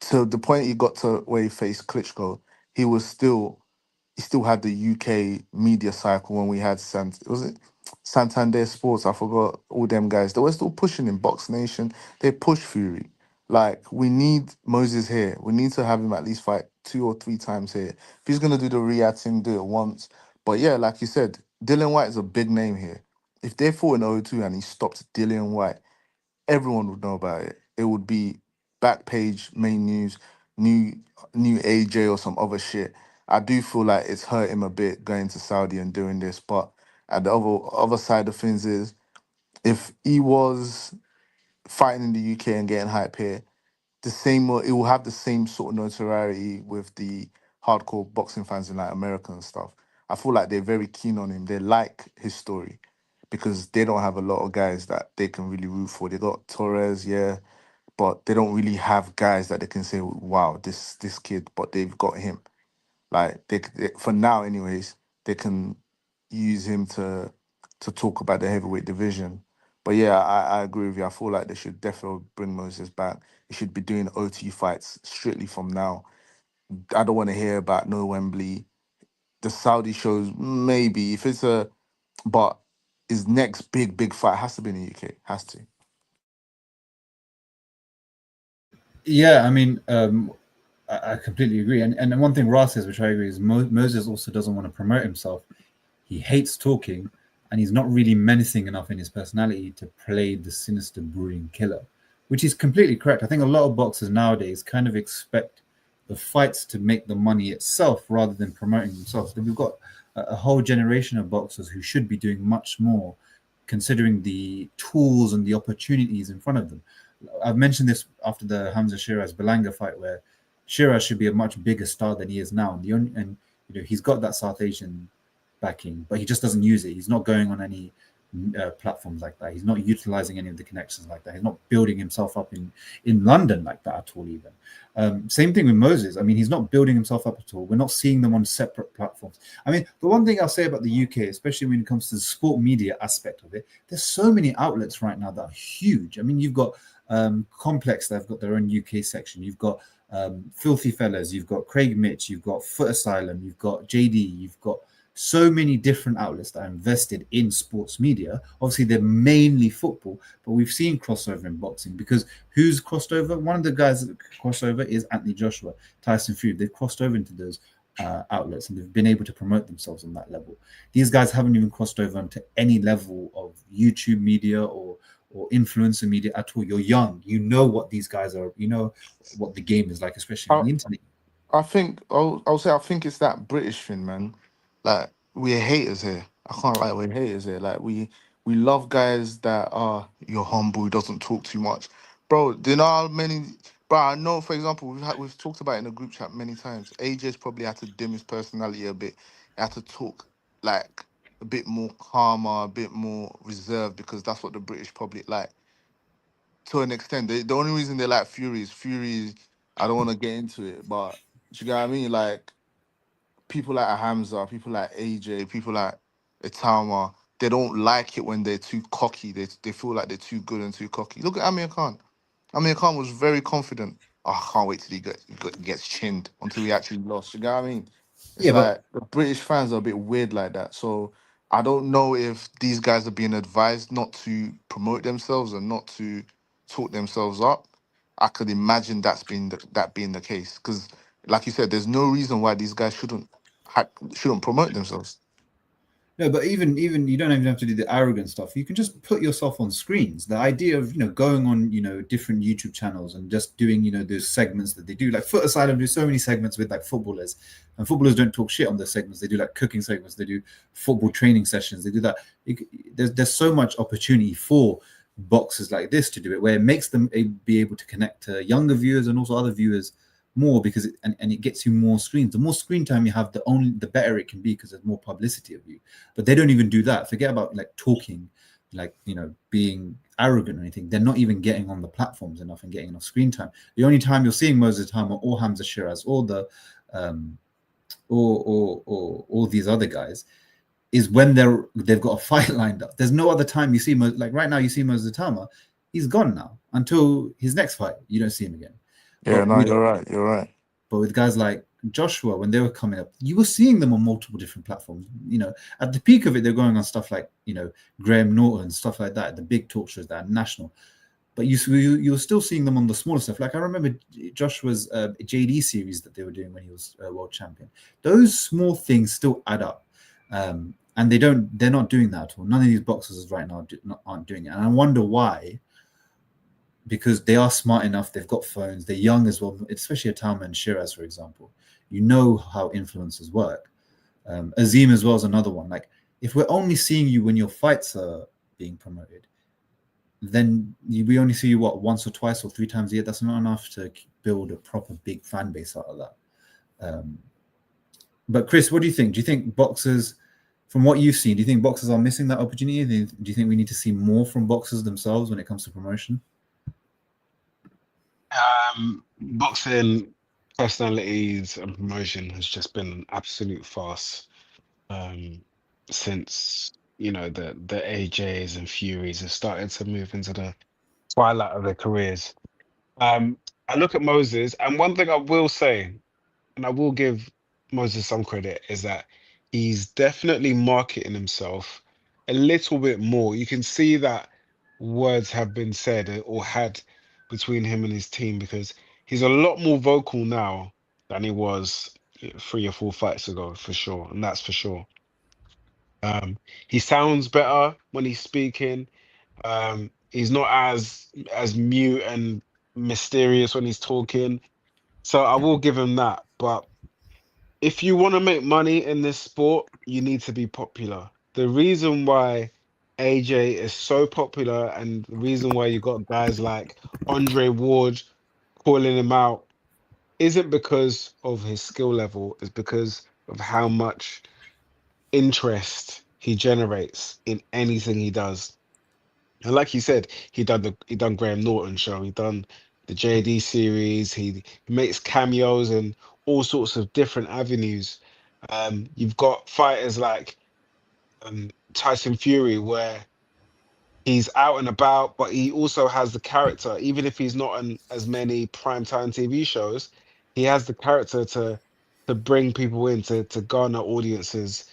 to the point he got to where he faced Klitschko, he still had the UK media cycle when we had was it Santander Sports? I forgot all them guys. They were still pushing in Box Nation. They pushed Fury. Like, we need Moses here. We need to have him at least fight 2 or 3 times here. If he's gonna do the Riyadh thing, do it once. But yeah, like you said, Dillian Whyte is a big name here. If they fought in O2 and he stopped Dillian Whyte, everyone would know about it. It would be back page, main news, new AJ or some other shit. I do feel like it's hurt him a bit going to Saudi and doing this, but at the other side of things is if he was fighting in the UK and getting hype here, it will have the same sort of notoriety with the hardcore boxing fans in like America and stuff. I feel like they're very keen on him. They like his story because they don't have a lot of guys that they can really root for. They got Torres, yeah, but they don't really have guys that they can say, "Wow, this kid." But they've got him. Like for now, anyways, they can use him to talk about the heavyweight division. But yeah, I agree with you. I feel like they should definitely bring Moses back. He should be doing OT fights strictly from now. I don't want to hear about no Wembley. The Saudi shows, maybe if it's but his next big fight has to be in the UK. Has to. Yeah, I mean, I completely agree. And one thing Ra says, which I agree, is Moses also doesn't want to promote himself. He hates talking, and he's not really menacing enough in his personality to play the sinister, brooding killer, which is completely correct. I think a lot of boxers nowadays kind of expect the fights to make the money itself rather than promoting themselves. And we've got a whole generation of boxers who should be doing much more, considering the tools and the opportunities in front of them. I've mentioned this after the Hamza Shiraz Belanga fight, where Shiraz should be a much bigger star than he is now. And he's got that South Asian backing, but he just doesn't use it. He's not going on any platforms like that. He's not utilizing any of the connections like that. He's not building himself up in London like that at all, even. Same thing with Moses. I mean, he's not building himself up at all. We're not seeing them on separate platforms. I mean, the one thing I'll say about the UK, especially when it comes to the sport media aspect of it, there's so many outlets right now that are huge. I mean, you've got Complex, they've got their own UK section. You've got Filthy Fellas, you've got Craig Mitch, you've got Foot Asylum, you've got JD, you've got so many different outlets that are invested in sports media. Obviously, they're mainly football, but we've seen crossover in boxing, because who's crossed over? One of the guys that crossed over is Anthony Joshua, Tyson Fury. They've crossed over into those outlets, and they've been able to promote themselves on that level. These guys haven't even crossed over into any level of YouTube media or influencer media at all. You're young, you know what these guys are, you know what the game is like, especially on the internet. I think I'll say I think it's that British thing, man. Like, we're haters here. I can't lie, we're haters here. Like, we love guys that are you're humble, who doesn't talk too much, bro. Do you know how many? Bro, I know. For example, we've talked about it in the group chat many times. AJ's probably had to dim his personality a bit. He had to talk like a bit more calmer, a bit more reserved, because that's what the British public like. To an extent, the only reason they like Fury is I don't want to get into it, but do you get what I mean? Like, people like Hamza, people like AJ, people like Itauma, they don't like it when they're too cocky. They feel like they're too good and too cocky. Look at Amir Khan. Amir Khan was very confident. Oh, I can't wait till gets chinned until he actually lost. You get what I mean? It's Yeah, but like the British fans are a bit weird like that. So I don't know if these guys are being advised not to promote themselves and not to talk themselves up. I could imagine that being the case, because, like you said, there's no reason why these guys shouldn't promote themselves. no, but even you don't even have to do the arrogant stuff. You can just put yourself on screens. The idea of going on different YouTube channels and just doing those segments that they do, like Foot Asylum do so many segments with like footballers, and footballers don't talk shit on those segments. They do like cooking segments, they do football training sessions, they do that. There's so much opportunity for boxers like this to do it, where it makes them be able to connect to younger viewers and also other viewers more, because it gets you more screens. The more screen time you have, the better it can be, because there's more publicity of you. But they don't even do that. Forget about like talking, like being arrogant or anything. They're not even getting on the platforms enough and getting enough screen time. The only time you're seeing Moses Itauma or Hamza Shiraz or the or these other guys is when they've got a fight lined up. There's no other time you see like right now you see Moses Itauma. He's gone now until his next fight. You don't see him again. Yeah, But no, you're right. You're right. But with guys like Joshua, when they were coming up, you were seeing them on multiple different platforms. At the peak of it, they're going on stuff like, Graham Norton, stuff like that, the big talk shows that are national. But you're still seeing them on the smaller stuff. Like I remember Joshua's JD series that they were doing when he was world champion. Those small things still add up. And they're not doing that at all. None of these boxers right now aren't doing it. And I wonder why. Because they are smart enough, they've got phones, they're young as well, especially Itauma and Shiraz, for example. You know how influencers work. Azim as well is another one. Like, if we're only seeing you when your fights are being promoted, then we only see you, once or twice or 3 times a year. That's not enough to build a proper big fan base out of that. But Chris, what do you think? Do you think boxers, from what you've seen, do you think boxers are missing that opportunity? Do you think we need to see more from boxers themselves when it comes to promotion? Boxing personalities and promotion has just been an absolute farce since the AJs and Furies have started to move into the twilight of their careers. I look at Moses, and one thing I will say, and I will give Moses some credit, is that he's definitely marketing himself a little bit more. You can see that words have been said or had between him and his team, because he's a lot more vocal now than he was 3 or 4 fights ago, for sure, and that's for sure. He sounds better when he's speaking. He's not as mute and mysterious when he's talking. So I will give him that. But if you want to make money in this sport, you need to be popular. The reason why AJ is so popular and the reason why you got guys like Andre Ward calling him out isn't because of his skill level, it's because of how much interest he generates in anything he does. And like you said, he done Graham Norton show, he done the JD series, he makes cameos in all sorts of different avenues. You've got fighters like Tyson Fury, where he's out and about, but he also has the character. Even if he's not on as many primetime TV shows, he has the character to bring people in to garner audiences.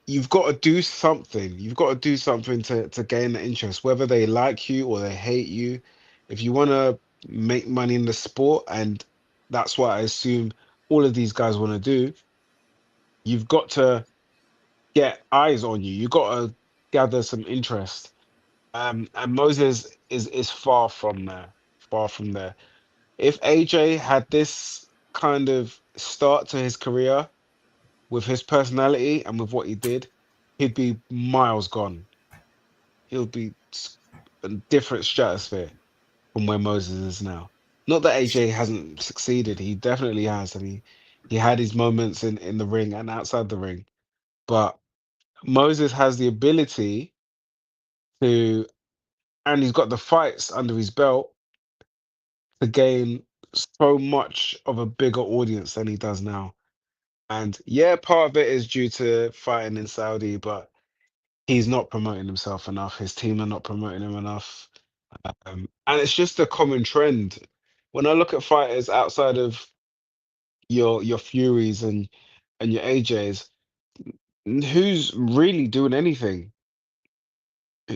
You've got to do something. You've got to do something to gain the interest, whether they like you or they hate you. If you want to make money in the sport, and that's what I assume all of these guys want to do, you've got to get eyes on you. You've got to gather some interest. And Moses is far from there. Far from there. If AJ had this kind of start to his career with his personality and with what he did, he'd be miles gone. He'll be a different stratosphere from where Moses is now. Not that AJ hasn't succeeded, he definitely has, and he had his moments in the ring and outside the ring. But Moses has the ability to, and he's got the fights under his belt to gain so much of a bigger audience than he does now. And yeah, part of it is due to fighting in Saudi, but he's not promoting himself enough. His team are not promoting him enough. And it's just a common trend. When I look at fighters outside of your Furies and your AJs, who's really doing anything?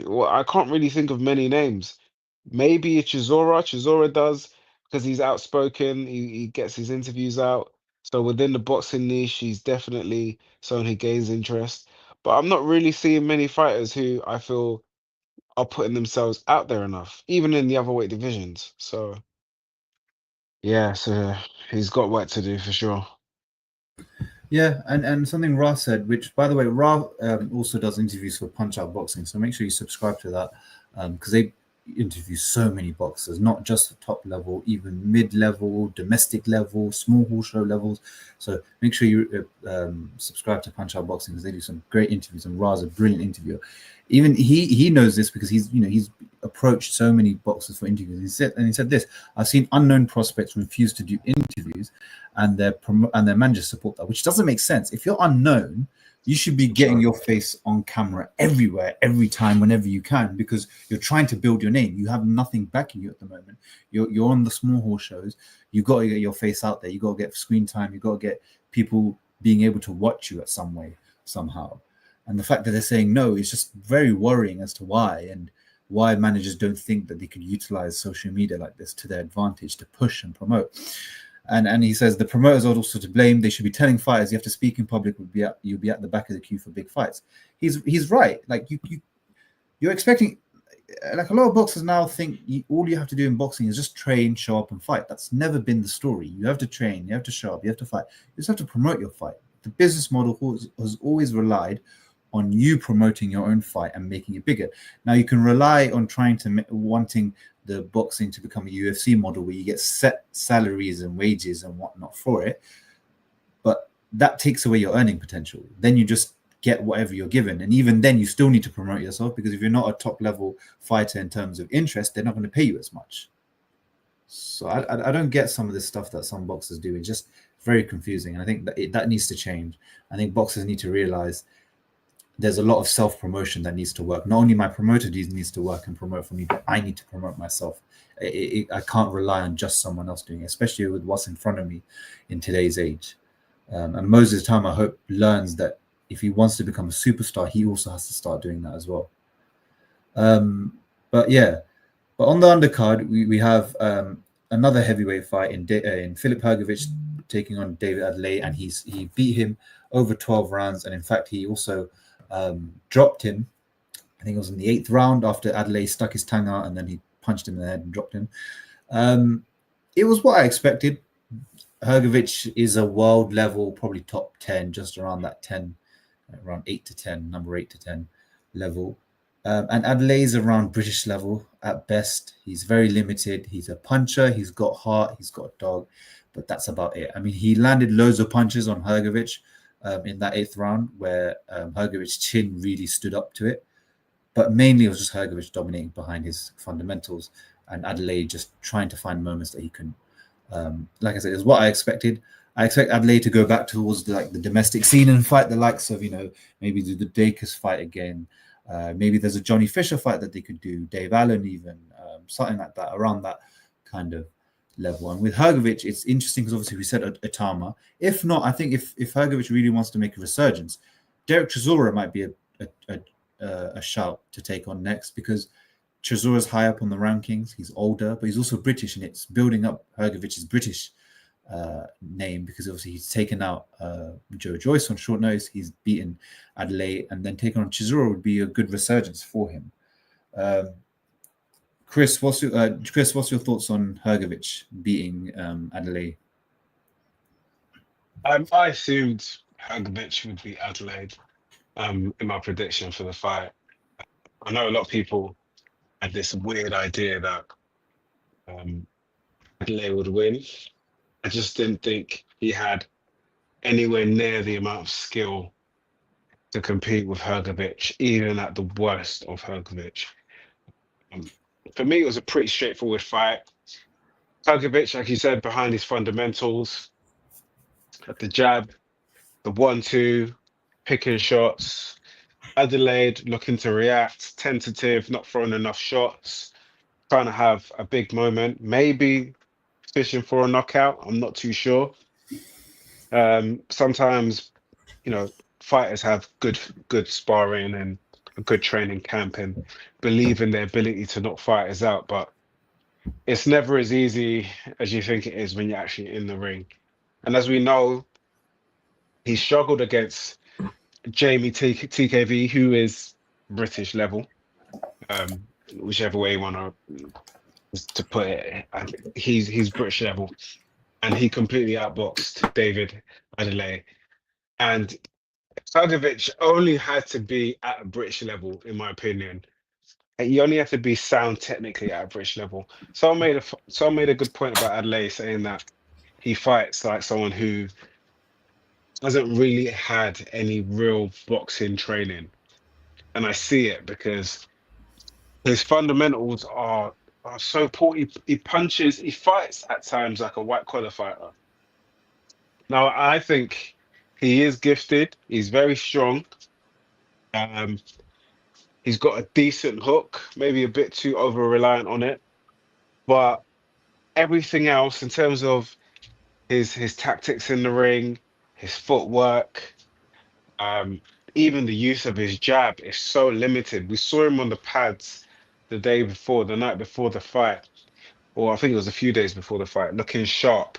Well, I can't really think of many names. Maybe Chisora. Chisora does because he's outspoken. He gets his interviews out. So within the boxing niche, he's definitely someone who gains interest. But I'm not really seeing many fighters who I feel are putting themselves out there enough, even in the other weight divisions. So yeah, so he's got work to do for sure. Yeah, and something Ra said, which by the way, Ra also does interviews for Punch Out Boxing, so make sure you subscribe to that because they interview so many boxers, not just the top level, even mid-level, domestic level, small horse show levels. So make sure you subscribe to Punch Out Boxing because they do some great interviews, and Ra's a brilliant interviewer. Even he knows this because he's approached so many boxers for interviews. He said this: I've seen unknown prospects refuse to do interviews, and their managers support that, which doesn't make sense. If you're unknown, you should be getting your face on camera everywhere, every time, whenever you can, because you're trying to build your name. You have nothing backing you at the moment. You're on the small horse shows. You got to get your face out there. You got to get screen time. You got to get people being able to watch you at some way, somehow. And the fact that they're saying no is just very worrying as to why, and why managers don't think that they could utilize social media like this to their advantage to push and promote. And he says the promoters are also to blame. They should be telling fighters you have to speak in public. You'll be at the back of the queue for big fights. He's right. Like you're expecting, like a lot of boxers now think all you have to do in boxing is just train, show up, and fight. That's never been the story. You have to train, you have to show up, you have to fight. You just have to promote your fight. The business model has always relied on you promoting your own fight and making it bigger. Now you can rely on wanting the boxing to become a UFC model where you get set salaries and wages and whatnot for it, but that takes away your earning potential. Then you just get whatever you're given, and even then you still need to promote yourself, because if you're not a top level fighter in terms of interest, they're not going to pay you as much. So I don't get some of this stuff that some boxers do. It's just very confusing, and I think that needs to change. I think boxers need to realize there's a lot of self-promotion that needs to work. Not only my promoter needs to work and promote for me, but I need to promote myself. I can't rely on just someone else doing it, especially with what's in front of me in today's age. And Moses Itauma, I hope, learns that if he wants to become a superstar, he also has to start doing that as well. But on the undercard, we have another heavyweight fight in Philip Hrgovic taking on David Adeleye, and he beat him over 12 rounds. And in fact, he also dropped him. I think it was in the 8th round after Adeleye stuck his tongue out, and then he punched him in the head and dropped him. It was what I expected. Hrgovic is a world level, probably top 10, just around that 10, around 8 to 10, number 8 to 10 level. And Adeleye is around British level at best. He's very limited. He's a puncher. He's got heart. He's got a dog, but that's about it. I mean, he landed loads of punches on Hrgovic in that 8th round where Hrgovic's chin really stood up to it. But mainly it was just Hrgovic dominating behind his fundamentals and Adeleye just trying to find moments that he couldn't. Like I said, it's what I expected. I expect Adeleye to go back towards the domestic scene and fight the likes of, maybe do the Dacus fight again. Maybe there's a Johnny Fisher fight that they could do, Dave Allen even, something like that, around that kind of level. And with Hrgovic, it's interesting because obviously we said Itauma. If not, I think if Hrgovic really wants to make a resurgence, Derek Chisora might be a shout to take on next, because Chisora's high up on the rankings. He's older, but he's also British, and it's building up Hrgovic's British name, because obviously he's taken out Joe Joyce on short notice. He's beaten Adeleye, and then taking on Chisora would be a good resurgence for him. Chris, what's your thoughts on Hrgovic beating Adeleye? I assumed Hrgovic would beat Adeleye in my prediction for the fight. I know a lot of people had this weird idea that Adeleye would win. I just didn't think he had anywhere near the amount of skill to compete with Hrgovic, even at the worst of Hrgovic. For me, it was a pretty straightforward fight. Hrgovic, like you said, behind his fundamentals, at the jab, the 1-2, picking shots. Adeleye looking to react, tentative, not throwing enough shots, trying to have a big moment, maybe fishing for a knockout. I'm not too sure. Sometimes, fighters have good sparring and a good training camp and believe in their ability to knock fighters out, but it's never as easy as you think it is when you're actually in the ring. And as we know, he struggled against Jamie TKV, who is British level, whichever way you want to put it. He's British level, and he completely outboxed David Adeleye. And Hrgovic only had to be at a British level, in my opinion. He only had to be sound technically at a British level. Someone made a good point about Adeleye, saying that he fights like someone who hasn't really had any real boxing training. And I see it because his fundamentals are so poor. He fights at times like a white collar fighter. Now, I think he is gifted. He's very strong. He's got a decent hook, maybe a bit too over reliant on it. But everything else, in terms of his tactics in the ring, his footwork, even the use of his jab is so limited. We saw him on the pads the night before the fight, or I think it was a few days before the fight, looking sharp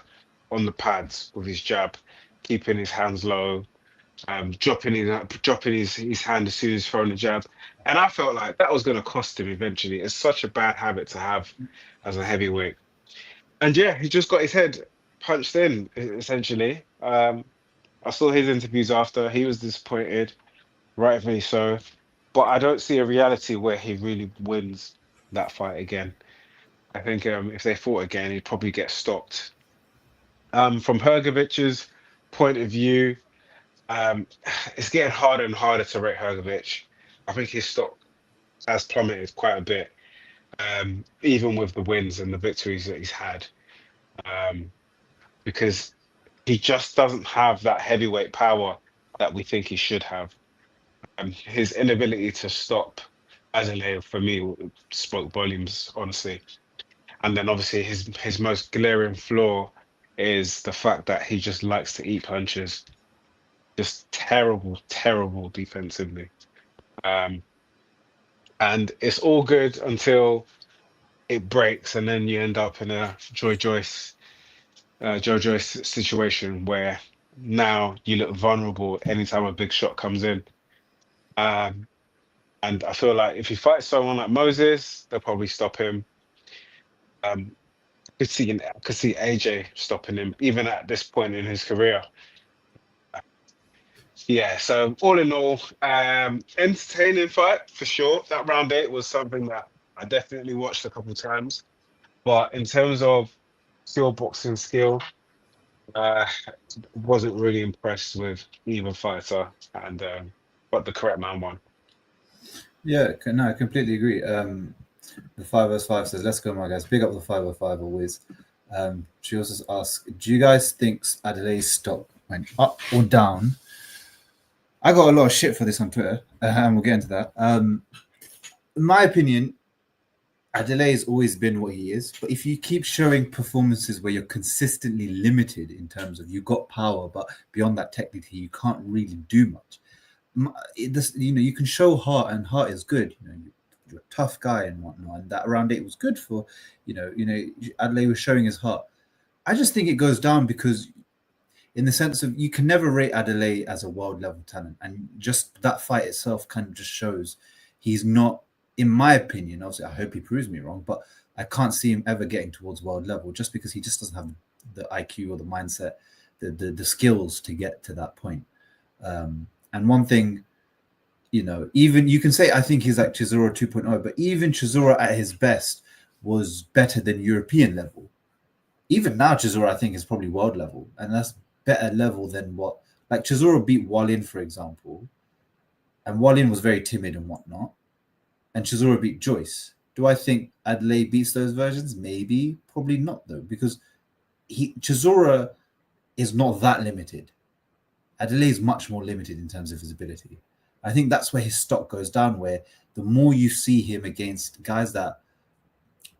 on the pads with his jab, keeping his hands low, dropping his hand as soon as throwing the jab. And I felt like that was going to cost him eventually. It's such a bad habit to have as a heavyweight. And yeah, he just got his head punched in, essentially. I saw his interviews after. He was disappointed, rightfully so. But I don't see a reality where he really wins that fight again. I think if they fought again, he'd probably get stopped. From Hrgovic's point of view, it's getting harder and harder to rate Hrgovic. I think his stock has plummeted quite a bit, even with the wins and the victories that he's had, because he just doesn't have that heavyweight power that we think he should have. His inability to stop Adeleye, for me, spoke volumes, honestly. And then obviously his most glaring flaw is the fact that he just likes to eat punches. Just terrible defensively. And it's all good until it breaks, and then you end up in a Joy Joyce JoJo's situation where now you look vulnerable anytime a big shot comes in. Um, and I feel like if he fights someone like Moses, they'll probably stop him. Um, could see AJ stopping him even at this point in his career. Yeah, so all in all, entertaining fight for sure. That round 8 was something that I definitely watched a couple times. But in terms of pure boxing skill, uh, wasn't really impressed with either fighter, and but the correct man won. Yeah, no, I completely agree. The 505 says, let's go, my guys. Big up the 505 always. She also asks, do you guys think Adelaide's stock went up or down? I got a lot of shit for this on Twitter, and we'll get into that. In my opinion, Adeleye has always been what he is. But if you keep showing performances where you're consistently limited in terms of you got power, but beyond that technically you can't really do much. You can show heart, and heart is good. You're a tough guy and whatnot. And that round 8 was good for, Adeleye was showing his heart. I just think it goes down because, in the sense of, you can never rate Adeleye as a world level talent, and just that fight itself kind of just shows he's not. In my opinion, obviously, I hope he proves me wrong, but I can't see him ever getting towards world level just because he just doesn't have the IQ or the mindset, the skills to get to that point. And one thing, even you can say, I think he's like Chisora 2.0, but even Chisora at his best was better than European level. Even now, Chisora, I think, is probably world level, and that's better level than what, like, Chisora beat Wallin, for example, and Wallin was very timid and whatnot, and Chisora beat Joyce. Do I think Adeleye beats those versions? Maybe, probably not though, because Chisora is not that limited. Adeleye is much more limited in terms of his ability. I think that's where his stock goes down, where the more you see him against guys that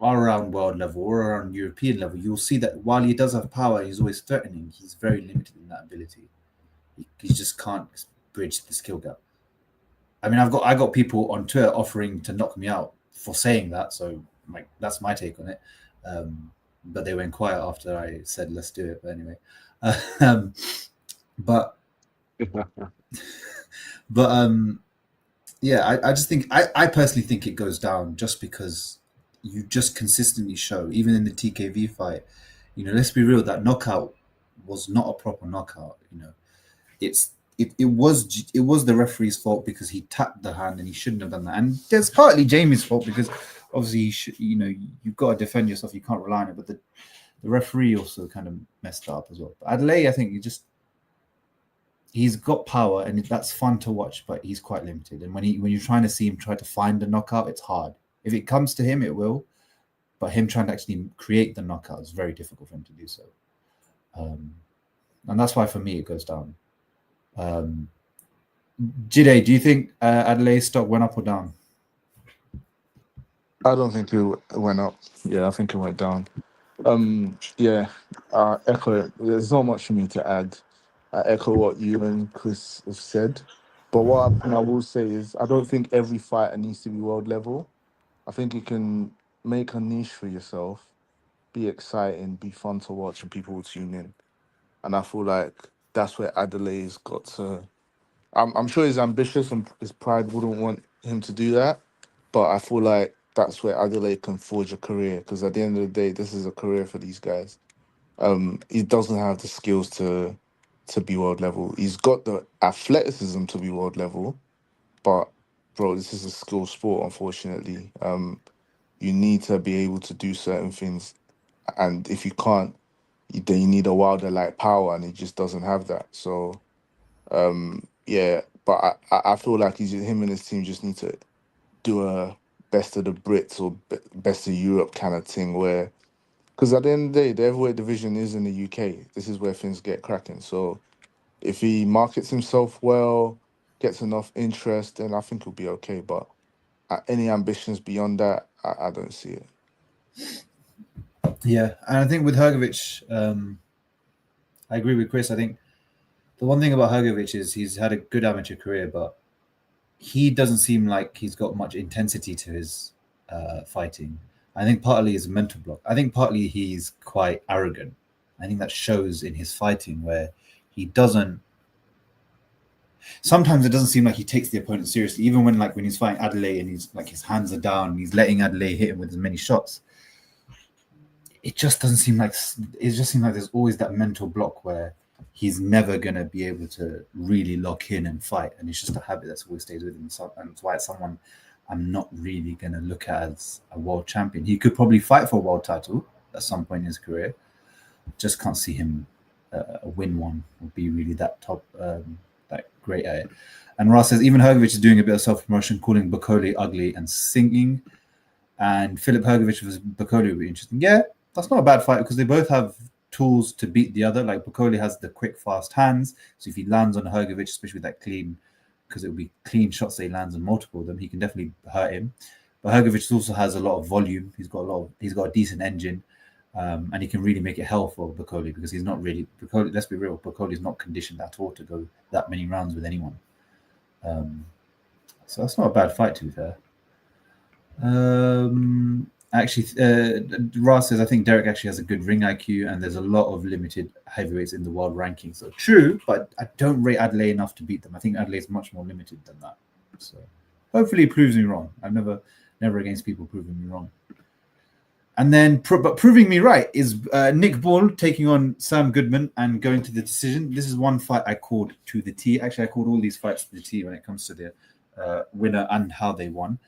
are around world level or around European level, you'll see that while he does have power, he's always threatening. He's very limited in that ability. He just can't bridge the skill gap. I mean, I got people on Twitter offering to knock me out for saying that, so that's my take on it. But they went quiet after I said let's do it. But anyway, yeah, I just think I personally think it goes down just because you just consistently show, even in the TKV fight, let's be real, that knockout was not a proper knockout. It was the referee's fault because he tapped the hand and he shouldn't have done that. And there's partly Jamie's fault because obviously you've got to defend yourself. You can't rely on it. But the referee also kind of messed up as well. But Adeleye, I think he's got power and that's fun to watch, but he's quite limited. And when you're trying to see him try to find the knockout, it's hard. If it comes to him, it will. But him trying to actually create the knockout is very difficult for him to do so. And that's why for me it goes down. Jide, do you think Adelaye's stock went up or down? I don't think it went up. Yeah, I think it went down. Yeah, echo it. There's not much for me to add. I echo what you and Chris have said. But what I will say is I don't think every fighter needs to be world level. I think you can make a niche for yourself, be exciting, be fun to watch, and people will tune in. And I feel like that's where Adelaide's got to. I'm sure he's ambitious and his pride wouldn't want him to do that. But I feel like that's where Adeleye can forge a career, because at the end of the day, this is a career for these guys. He doesn't have the skills to be world level. He's got the athleticism to be world level, but bro, this is a skill sport, unfortunately. You need to be able to do certain things, and if you can't, then you need a Wilder like power, and he just doesn't have that. So, yeah, but I feel like him and his team just need to do a best of the Brits or best of Europe kind of thing, where, because at the end of the day, the heavyweight division is in the UK. This is where things get cracking. So if he markets himself well, gets enough interest, then I think he'll be okay. But any ambitions beyond that, I don't see it. Yeah, and I think with Hrgovic, I agree with Chris. I think the one thing about Hrgovic is he's had a good amateur career, but he doesn't seem like he's got much intensity to his fighting. I think partly is a mental block. I think partly he's quite arrogant. I think that shows in his fighting where he doesn't. Sometimes it doesn't seem like he takes the opponent seriously, even when he's fighting Adeleye and he's like his hands are down and he's letting Adeleye hit him with as many shots. It just doesn't seem like there's always that mental block where he's never gonna be able to really lock in and fight, and it's just a habit that's always stays with him. And it's why it's someone I'm not really gonna look at as a world champion. He could probably fight for a world title at some point in his career. Just can't see him win one or be really that top. That great at it. And Ross says even Hrgovic is doing a bit of self-promotion, calling Bakole ugly and singing. And Filip Hrgovic versus Bakole would be interesting. Yeah, that's not a bad fight because they both have tools to beat the other. Like Bakole has the quick, fast hands. So if he lands on Hrgovic, especially with that clean, because it will be clean shots that he lands on multiple of them, he can definitely hurt him. But Hrgovic also has a lot of volume. He's got a decent engine. And he can really make it hell for Bakole because he's not really Bakole. Let's be real, Bakole is not conditioned at all to go that many rounds with anyone. So that's not a bad fight, to be fair. Actually, Ra says I think Derek actually has a good ring IQ, and there's a lot of limited heavyweights in the world rankings. So true, but I don't rate Adeleye enough to beat them. I think Adeleye is much more limited than that. So hopefully, he proves me wrong. I'm never against people proving me wrong. And then, but proving me right is Nick Ball taking on Sam Goodman and going to the decision. This is one fight I called to the T. Actually, I called all these fights to the T when it comes to the winner and how they won.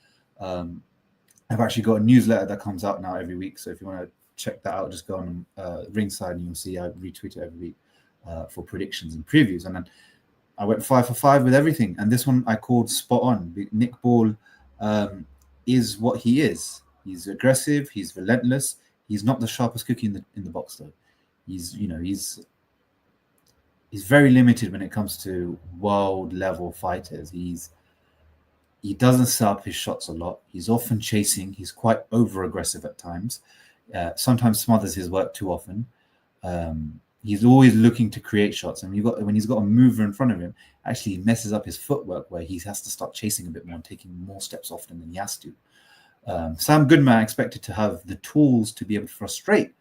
I've actually got a newsletter that comes out now every week. So if you want to check that out, just go on Ringside and you'll see I retweet it every week for predictions and previews. And then I went 5 for 5 with everything. And this one I called spot on. Nick Ball is what he is. He's aggressive. He's relentless. He's not the sharpest cookie in the box, though. He's very limited when it comes to world level fighters. He doesn't set up his shots a lot. He's often chasing. He's quite over aggressive at times. Sometimes smothers his work too often. He's always looking to create shots, and when he's got a mover in front of him, actually he messes up his footwork where he has to start chasing a bit more and taking more steps often than he has to. Sam Goodman expected to have the tools to be able to frustrate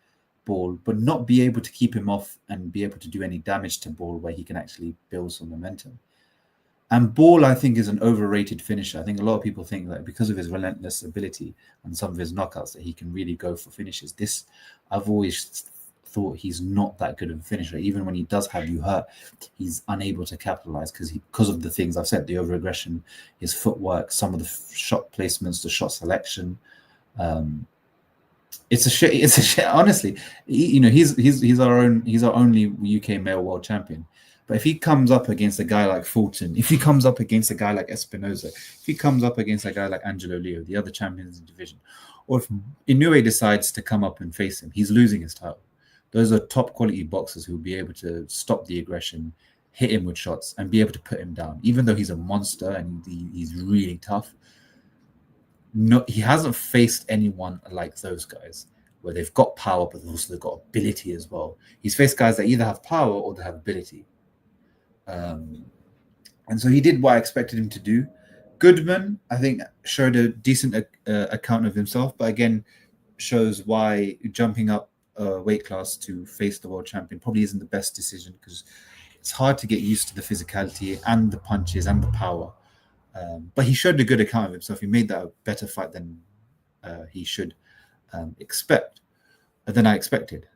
Ball, but not be able to keep him off and be able to do any damage to Ball where he can actually build some momentum. And Ball, I think, is an overrated finisher. I think a lot of people think that because of his relentless ability and some of his knockouts that he can really go for finishes. I've always thought he's not that good of a finisher. Even when he does have you hurt, he's unable to capitalize because of the things I've said, the over-aggression, his footwork, some of the shot placements, the shot selection. It's a shit. Honestly, he's our only UK male world champion. But if he comes up against a guy like Fulton, if he comes up against a guy like Espinoza, if he comes up against a guy like Angelo Leo, the other champions in the division, or if Inoue decides to come up and face him, he's losing his title. Those are top quality boxers who will be able to stop the aggression, hit him with shots, and be able to put him down. Even though he's a monster and he's really tough, no, he hasn't faced anyone like those guys where they've got power, but also they've got ability as well. He's faced guys that either have power or they have ability. And so he did what I expected him to do. Goodman, I think, showed a decent account of himself, but again, shows why jumping up weight class to face the world champion probably isn't the best decision because it's hard to get used to the physicality and the punches and the power. But he showed a good account of himself. He made that a better fight than he should expect, than I expected.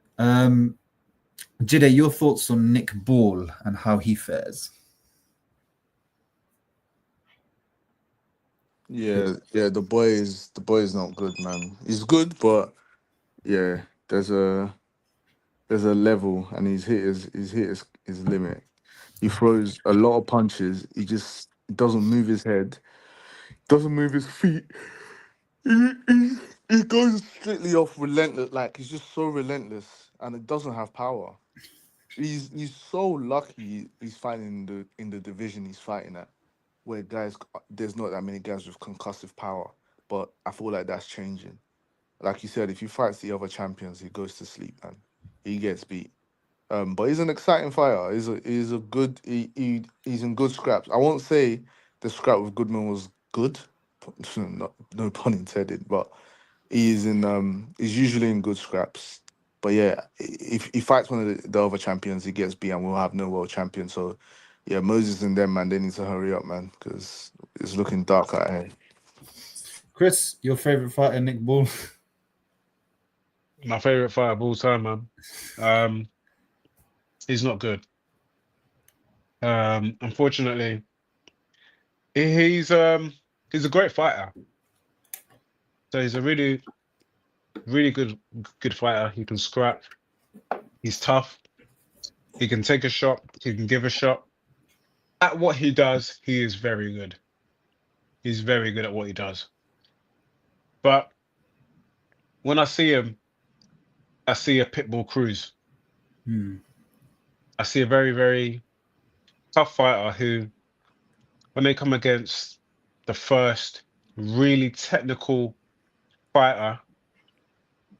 Jide, your thoughts on Nick Ball and how he fares? Yeah, the boy is not good, man. He's good, but yeah, there's a level, and he's hit his limit. He throws a lot of punches. He just doesn't move his head, doesn't move his feet. He goes strictly off relentless. Like he's just so relentless, and it doesn't have power. He's so lucky he's fighting in the division he's fighting at, where there's not that many guys with concussive power. But I feel like that's changing. Like you said, if he fights the other champions, he goes to sleep, man. He gets beat. But he's an exciting fighter. He's in good scraps. I won't say the scrap with Goodman was good, no pun intended. But he's usually in good scraps. But yeah, if he fights one of the other champions, he gets beat, and we'll have no world champion. So yeah, Moses and them, man, they need to hurry up, man, because it's looking dark out here. Chris, your favorite fighter, Nick Ball? My favorite fighter of all time, man. He's not good. Unfortunately, he's a great fighter. So he's a really, really good fighter. He can scrap. He's tough. He can take a shot. He can give a shot. At what he does, he is very good. He's very good at what he does. But when I see him, I see a Pitbull Cruz. I see a very, very tough fighter who, when they come against the first really technical fighter,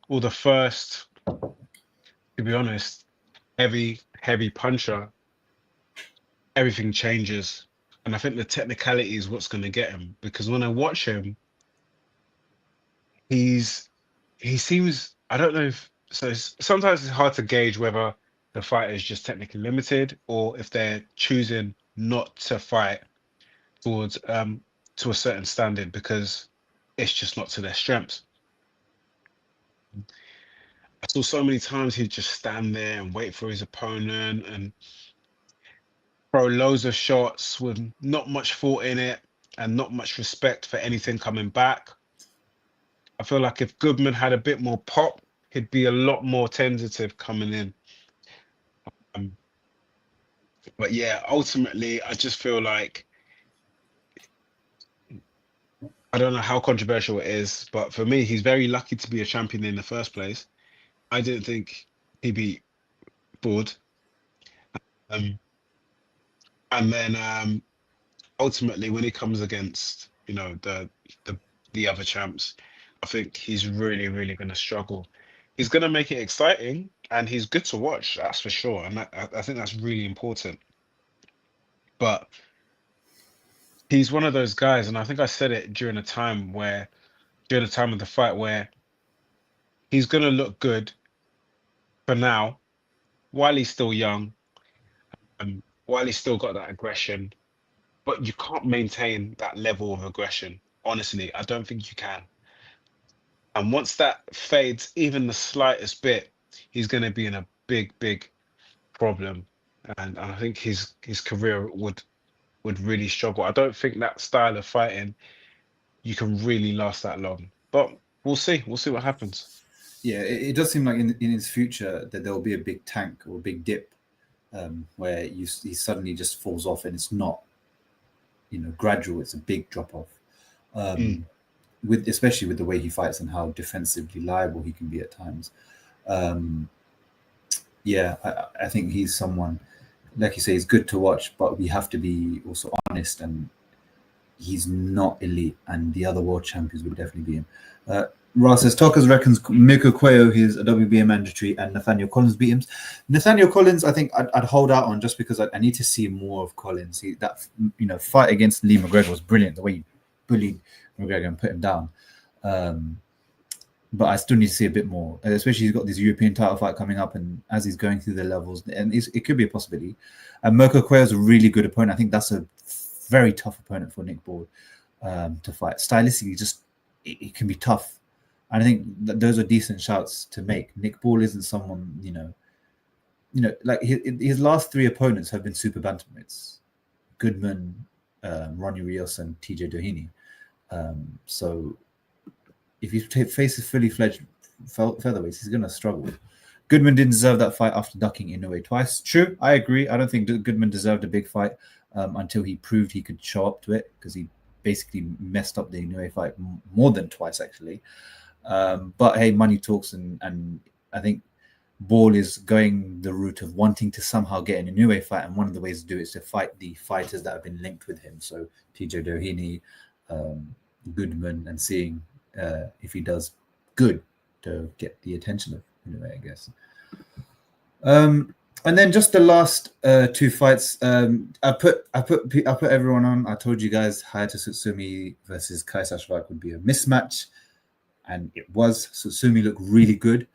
or the first, to be honest, heavy puncher, everything changes. And I think the technicality is what's going to get him, because when I watch him, he seems, I don't know if, so sometimes it's hard to gauge whether the fighter is just technically limited or if they're choosing not to fight towards to a certain standard because it's just not to their strengths. I saw so many times he'd just stand there and wait for his opponent and throw loads of shots with not much thought in it and not much respect for anything coming back. I feel like if Goodman had a bit more pop, he'd be a lot more tentative coming in. But yeah, ultimately, I just feel like, I don't know how controversial it is, but for me, he's very lucky to be a champion in the first place. I didn't think he'd be Ford. And then ultimately, when he comes against, the other champs, I think he's really, really going to struggle. He's going to make it exciting, and he's good to watch, that's for sure. And I think that's really important. But he's one of those guys, and I think I said it during the time of the fight, where he's going to look good for now, while he's still young, while he's still got that aggression. But you can't maintain that level of aggression. Honestly, I don't think you can. And once that fades even the slightest bit, he's going to be in a big, big problem. And I think his career would really struggle. I don't think that style of fighting, you can really last that long. But we'll see. We'll see what happens. Yeah, it does seem like in his future that there will be a big tank or a big dip where he suddenly just falls off, and it's not, gradual. It's a big drop off. Especially with the way he fights and how defensively liable he can be at times. I think he's someone, like you say, he's good to watch, but we have to be also honest, and he's not elite, and the other world champions would definitely be him. Ra says, Talkers reckons Miko Cuello, his WBA mandatory, and Nathaniel Collins beat him. Nathaniel Collins, I think I'd hold out on, just because I need to see more of Collins. That fight against Lee McGregor was brilliant, the way he bullied McGregor and put him down. But I still need to see a bit more, especially he's got this European title fight coming up, and as he's going through the levels, and it could be a possibility. And Mirko Cuello is a really good opponent. I think that's a very tough opponent for Nick Ball to fight. Stylistically, just it can be tough. And I think that those are decent shouts to make. Nick Ball isn't someone, like his last three opponents have been super bantamweights: Goodman, Ronnie Rios, and TJ Doheny. So if he faces fully fledged featherweights, he's going to struggle. Goodman didn't deserve that fight after ducking Inoue twice. True, I agree. I don't think Goodman deserved a big fight until he proved he could show up to it, because he basically messed up the Inoue fight more than twice, actually. But hey, money talks, and I think Ball is going the route of wanting to somehow get an Inoue fight, and one of the ways to do it is to fight the fighters that have been linked with him. So TJ Doheny, Goodman, and seeing if he does good to get the attention of Inoue, I guess. And then just the last two fights, I put everyone on. I told you guys Hayato Sutsumi versus Kaisa Schwarz would be a mismatch, and it was. Sutsumi looked really good.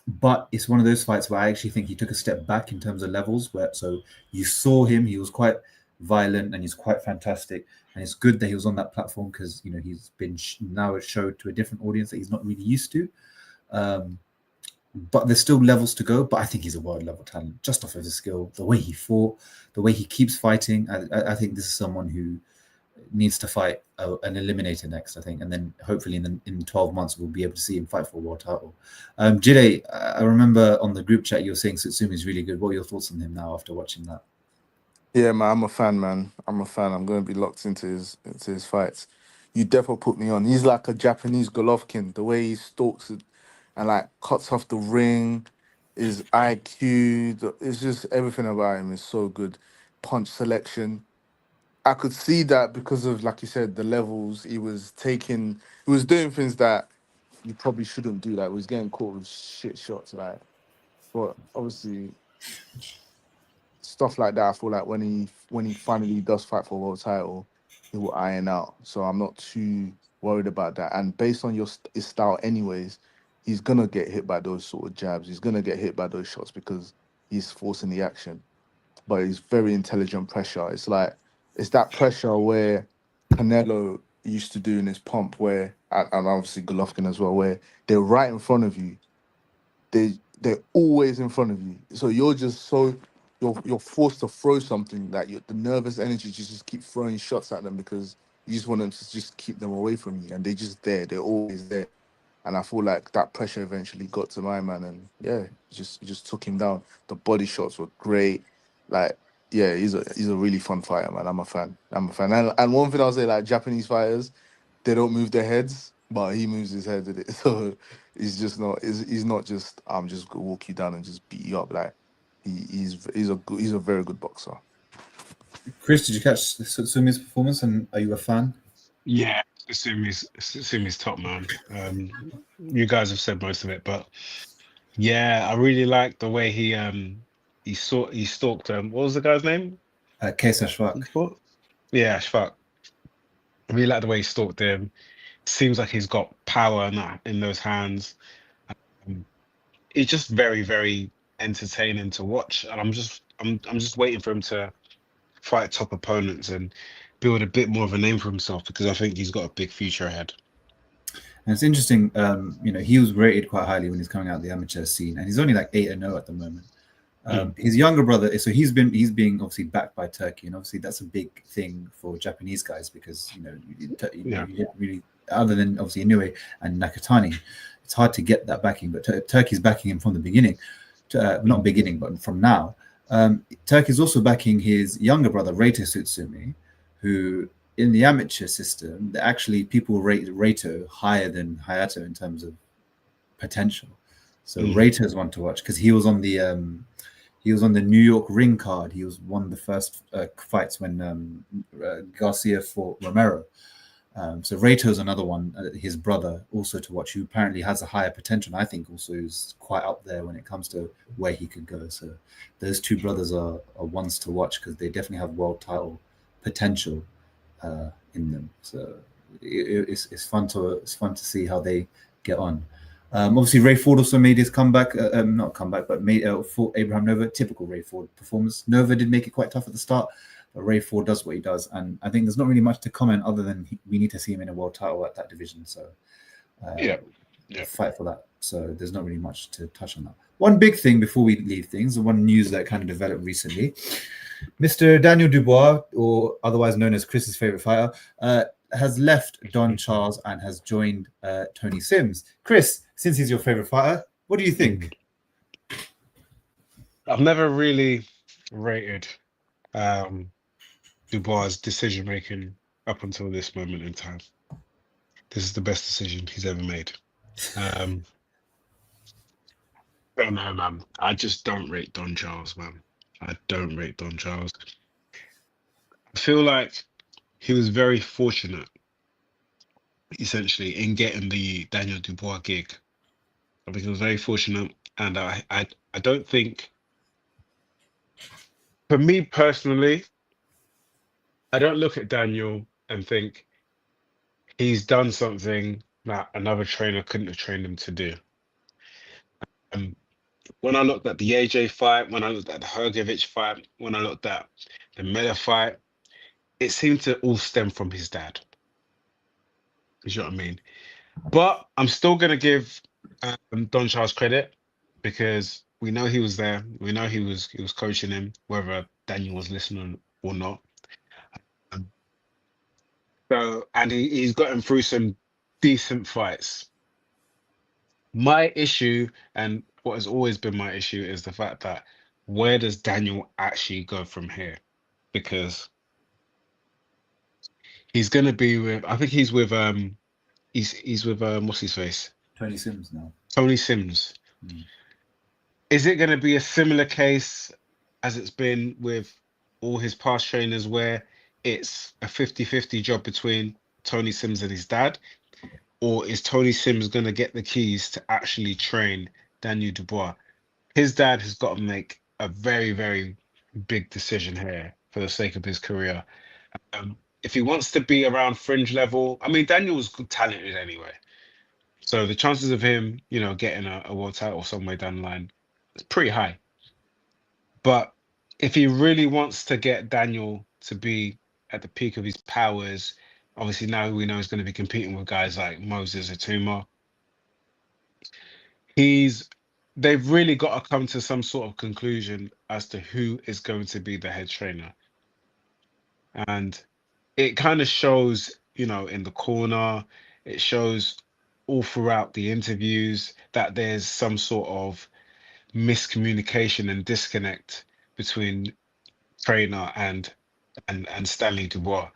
But it's one of those fights where I actually think he took a step back in terms of levels. So you saw him; he was quite violent and he's quite fantastic. And it's good that he was on that platform because he's been now showed to a different audience that he's not really used to. But there's still levels to go. But I think he's a world level talent just off of his skill, the way he fought, the way he keeps fighting. I think this is someone who needs to fight an eliminator next, I think, and then hopefully in 12 months we'll be able to see him fight for a world title. Jide, I remember on the group chat you were saying Sutsumi is really good. What are your thoughts on him now after watching that? Yeah, man, I'm a fan, man. I'm a fan. I'm going to be locked into his fights. You definitely put me on. He's like a Japanese Golovkin. The way he stalks it and like cuts off the ring, his IQ, it's just everything about him is so good. Punch selection. I could see that because of, like you said, the levels he was taking. He was doing things that you probably shouldn't do. Like, he was getting caught with shit shots. Like, but obviously stuff like that, I feel like when he finally does fight for a world title, he will iron out. So I'm not too worried about that. And based on his style, anyways, he's gonna get hit by those sort of jabs. He's gonna get hit by those shots because he's forcing the action. But he's very intelligent pressure. It's that pressure where Canelo used to do in his pump, where and obviously Golovkin as well, where they're right in front of you, they're always in front of you. So you're forced to throw something that the nervous energy just keep throwing shots at them because you just want them to just keep them away from you, and they're just there. They're always there. And I feel like that pressure eventually got to my man, and yeah, it just took him down. The body shots were great. Like, yeah, he's a really fun fighter, man. I'm a fan. And one thing I'll say, like Japanese fighters, they don't move their heads, but he moves his head with it. So he's not just I'm just gonna walk you down and just beat you up. Like he's a very good boxer. Chris, did you catch Sutsumi's performance and are you a fan? Yeah, Sumi's top, man. You guys have said most of it, but yeah, I really like the way he stalked what was the guy's name? Kesa He Schwak. fought? Yeah, Shfak. I really like the way he stalked him. Seems like he's got power in those hands. Um, it's just very, very entertaining to watch, and I'm just waiting for him to fight top opponents and build a bit more of a name for himself because I think he's got a big future ahead. And it's interesting, he was rated quite highly when he's coming out of the amateur scene, and he's only like 8-0 at the moment. His younger brother, so he's being obviously backed by Turkey, and obviously that's a big thing for Japanese guys because you don't really, other than obviously Inoue and Nakatani, it's hard to get that backing. But Turkey's backing him from the beginning, not beginning, but from now. Turkey's also backing his younger brother Reito Sutsumi, who in the amateur system, actually people rate Reito higher than Hayato in terms of potential. So Reito is one to watch because he was on the New York ring card. He was one of the first fights when Garcia fought Romero. So Reito's another one, his brother, also to watch, who apparently has a higher potential. And I think also is quite up there when it comes to where he could go. So those two brothers are ones to watch because they definitely have world title potential in them. So it's fun to see how they get on. Obviously, Ray Ford also made his comeback, not comeback, but fought Abraham Nova. Typical Ray Ford performance. Nova did make it quite tough at the start, but Ray Ford does what he does, and I think there's not really much to comment other than we need to see him in a world title at that division. So fight for that. So there's not really much to touch on that. One big thing before we leave things, one news that kind of developed recently. Mr. Daniel Dubois, or otherwise known as Chris's favorite fighter, has left Don Charles and has joined Tony Sims. Chris, since he's your favorite fighter, what do you think? I've never really rated Dubois' decision making up until this moment in time. This is the best decision he's ever made. Don't know, man. I just don't rate Don Charles, man. I don't rate Don Charles. I feel like he was very fortunate, essentially, in getting the Daniel Dubois gig. I think he was very fortunate, and I don't think, for me personally, I don't look at Daniel and think he's done something that another trainer couldn't have trained him to do. When I looked at the AJ fight, when I looked at the Hrgovic fight, when I looked at the Miller fight, it seemed to all stem from his dad. You know what I mean? But I'm still gonna give Don Charles credit because we know he was there. We know he was coaching him, whether Daniel was listening or not. Um, So and he's gotten through some decent fights. My issue, and what has always been my issue, is the fact that where does Daniel actually go from here? Because he's gonna be with, I think he's with he's with what's his face? Tony Sims now. Tony Sims. Mm. Is it gonna be a similar case as it's been with all his past trainers where it's a 50-50 job between Tony Sims and his dad? Or is Tony Sims gonna get the keys to actually train Daniel Dubois? His dad has got to make a very, very big decision here for the sake of his career. If he wants to be around fringe level, I mean, Daniel's talented anyway. So the chances of him, getting a world title somewhere down the line is pretty high. But if he really wants to get Daniel to be at the peak of his powers, obviously now we know he's going to be competing with guys like Moses Itauma. They've really got to come to some sort of conclusion as to who is going to be the head trainer. And it kind of shows, in the corner, it shows all throughout the interviews that there's some sort of miscommunication and disconnect between trainer and Stanley Dubois.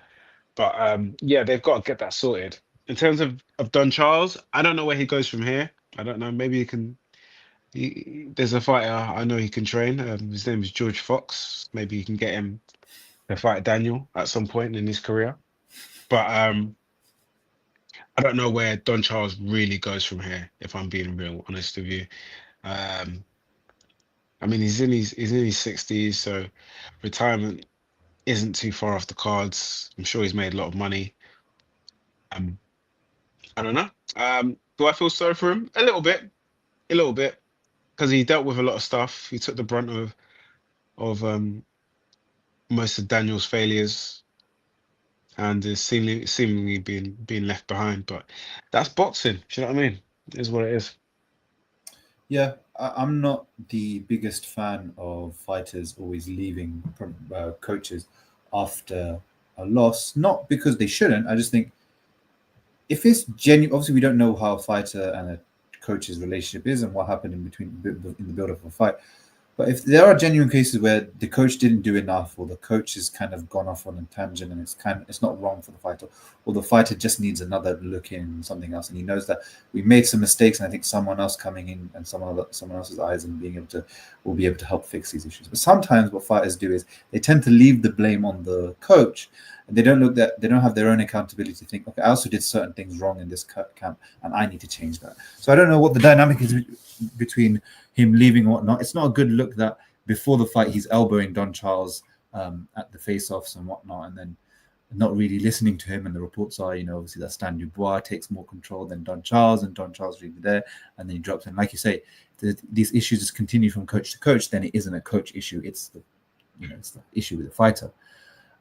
But yeah, they've got to get that sorted. In terms of Don Charles, I don't know where he goes from here. I don't know. Maybe he can. There's a fighter I know he can train. His name is George Fox. Maybe you can get him to fight Daniel at some point in his career. But I don't know where Don Charles really goes from here, if I'm being real honest with you. I mean, he's in his 60s, so retirement isn't too far off the cards. I'm sure he's made a lot of money. I don't know. Do I feel sorry for him? A little bit, because he dealt with a lot of stuff. He took the brunt of most of Daniel's failures and is seemingly being left behind. But that's boxing. Do you know what I mean? It is what it is. Yeah, I'm not the biggest fan of fighters always leaving coaches after a loss. Not because they shouldn't. I just think if it's genuine, obviously we don't know how a fighter and a coach's relationship is and what happened in the build-up of a fight. But if there are genuine cases where the coach didn't do enough, or the coach has kind of gone off on a tangent, and it's not wrong for the fighter, or the fighter just needs another look in something else, and he knows that we made some mistakes, and I think someone else coming in and someone else's eyes and will be able to help fix these issues. But sometimes what fighters do is they tend to leave the blame on the coach, and they don't have their own accountability to think, okay, I also did certain things wrong in this camp, and I need to change that. So I don't know what the dynamic is between him leaving or whatnot. It's not a good look that before the fight he's elbowing Don Charles at the face-offs and whatnot, and then not really listening to him. And the reports are, obviously that Stan Dubois takes more control than Don Charles, and Don Charles really there, and then he drops in. Like you say, these issues just continue from coach to coach. Then it isn't a coach issue; it's the issue with the fighter.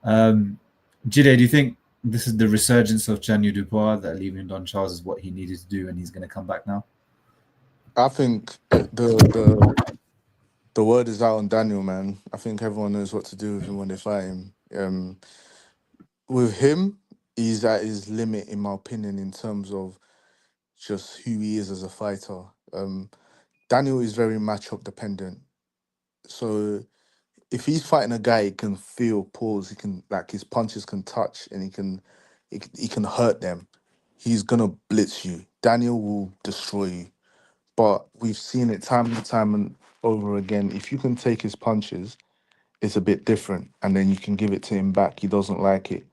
Jide, do you think this is the resurgence of Daniel Dubois, that leaving Don Charles is what he needed to do, and he's going to come back now? I think the word is out on Daniel, man. I think everyone knows what to do with him when they fight him. With him, he's at his limit, in my opinion, in terms of just who he is as a fighter. Daniel is very matchup dependent. So if he's fighting a guy, he can feel pause. He can, like, his punches can touch, and he can hurt them. He's gonna blitz you. Daniel will destroy you. But we've seen it time and time and over again. If you can take his punches, it's a bit different, and then you can give it to him back. He doesn't like it.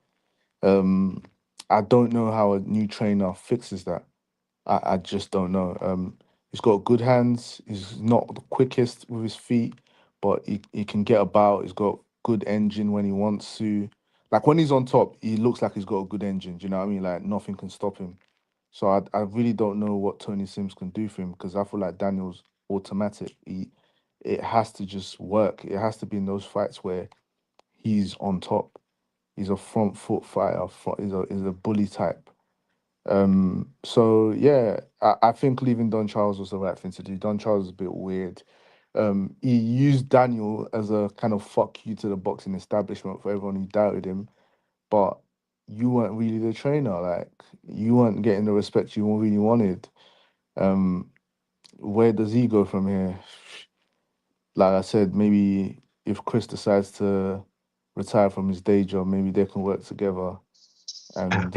I don't know how a new trainer fixes that. I just don't know. He's got good hands. He's not the quickest with his feet, but he can get about. He's got good engine when he wants to. Like when he's on top, he looks like he's got a good engine. Do you know what I mean? Like nothing can stop him. So I really don't know what Tony Sims can do for him, because I feel like Daniel's automatic. It has to just work. It has to be in those fights where he's on top. He's a front foot fighter. He's a bully type. So yeah, I think leaving Don Charles was the right thing to do. Don Charles is a bit weird. He used Daniel as a kind of fuck you to the boxing establishment for everyone who doubted him, but you weren't really the trainer. Like, you weren't getting the respect you really wanted. Where does he go from here? Like I said, maybe if Chris decides to retire from his day job, maybe they can work together. And I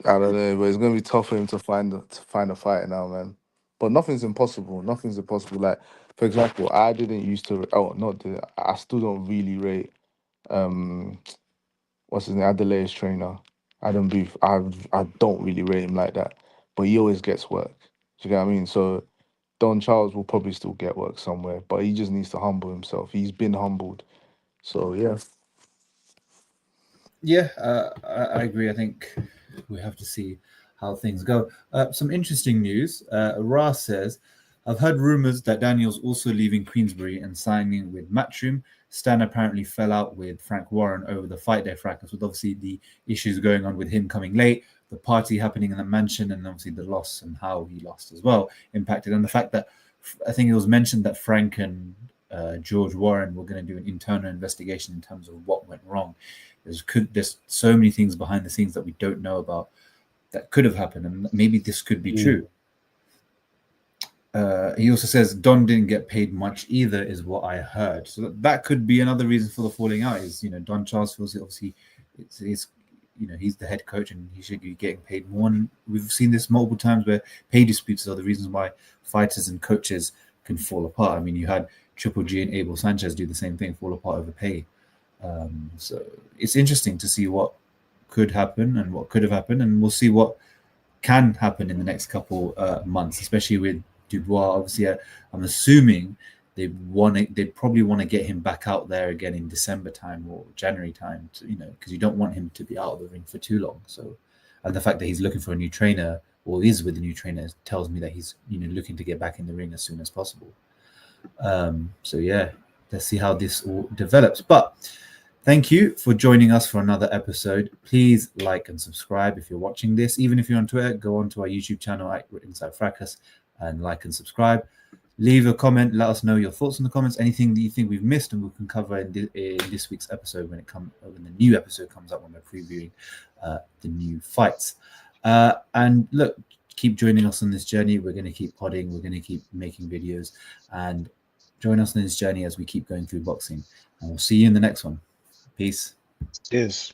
don't know, but it's gonna be tough for him to find a fight now, man. But nothing's impossible. Nothing's impossible. Like, for example, I didn't used to. Oh, not did. I still don't really rate. What's his name? Adelaye's trainer, Adam Booth. I don't really rate him like that, but he always gets work. Do you get what I mean? So Don Charles will probably still get work somewhere, but he just needs to humble himself. He's been humbled. So yeah. Yeah, I agree. I think we have to see how things go. Some interesting news. Ra says, I've heard rumors that Daniel's also leaving Queensbury and signing with Matchroom. Stan apparently fell out with Frank Warren over the fight day fracas, with obviously the issues going on with him coming late, the party happening in the mansion, and obviously the loss and how he lost as well impacted. And the fact that I think it was mentioned that Frank and George Warren were going to do an internal investigation in terms of what went wrong. There's so many things behind the scenes that we don't know about that could have happened, and maybe this could be true. He also says Don didn't get paid much either, is what I heard. So that could be another reason for the falling out. Is Don Charles feels obviously he's the head coach and he should be getting paid more. And we've seen this multiple times where pay disputes are the reasons why fighters and coaches can fall apart. I mean, you had Triple G and Abel Sanchez do the same thing, fall apart over pay. So it's interesting to see what could happen and what could have happened, and we'll see what can happen in the next couple months, especially with Dubois. Obviously, I'm assuming they probably want to get him back out there again in December time or January time, because you don't want him to be out of the ring for too long. So, and the fact that he's looking for a new trainer or is with a new trainer tells me that he's looking to get back in the ring as soon as possible. So yeah, let's see how this all develops. But thank you for joining us for another episode. Please like and subscribe if you're watching this. Even if you're on Twitter, go on to our YouTube channel at Ringside Fracas and like and subscribe. Leave a comment. Let us know your thoughts in the comments. Anything that you think we've missed, and we can cover in this week's episode when the new episode comes up, when we're previewing the new fights. And look, keep joining us on this journey. We're going to keep podding. We're going to keep making videos, and join us on this journey as we keep going through boxing. And we'll see you in the next one. Peace. Cheers.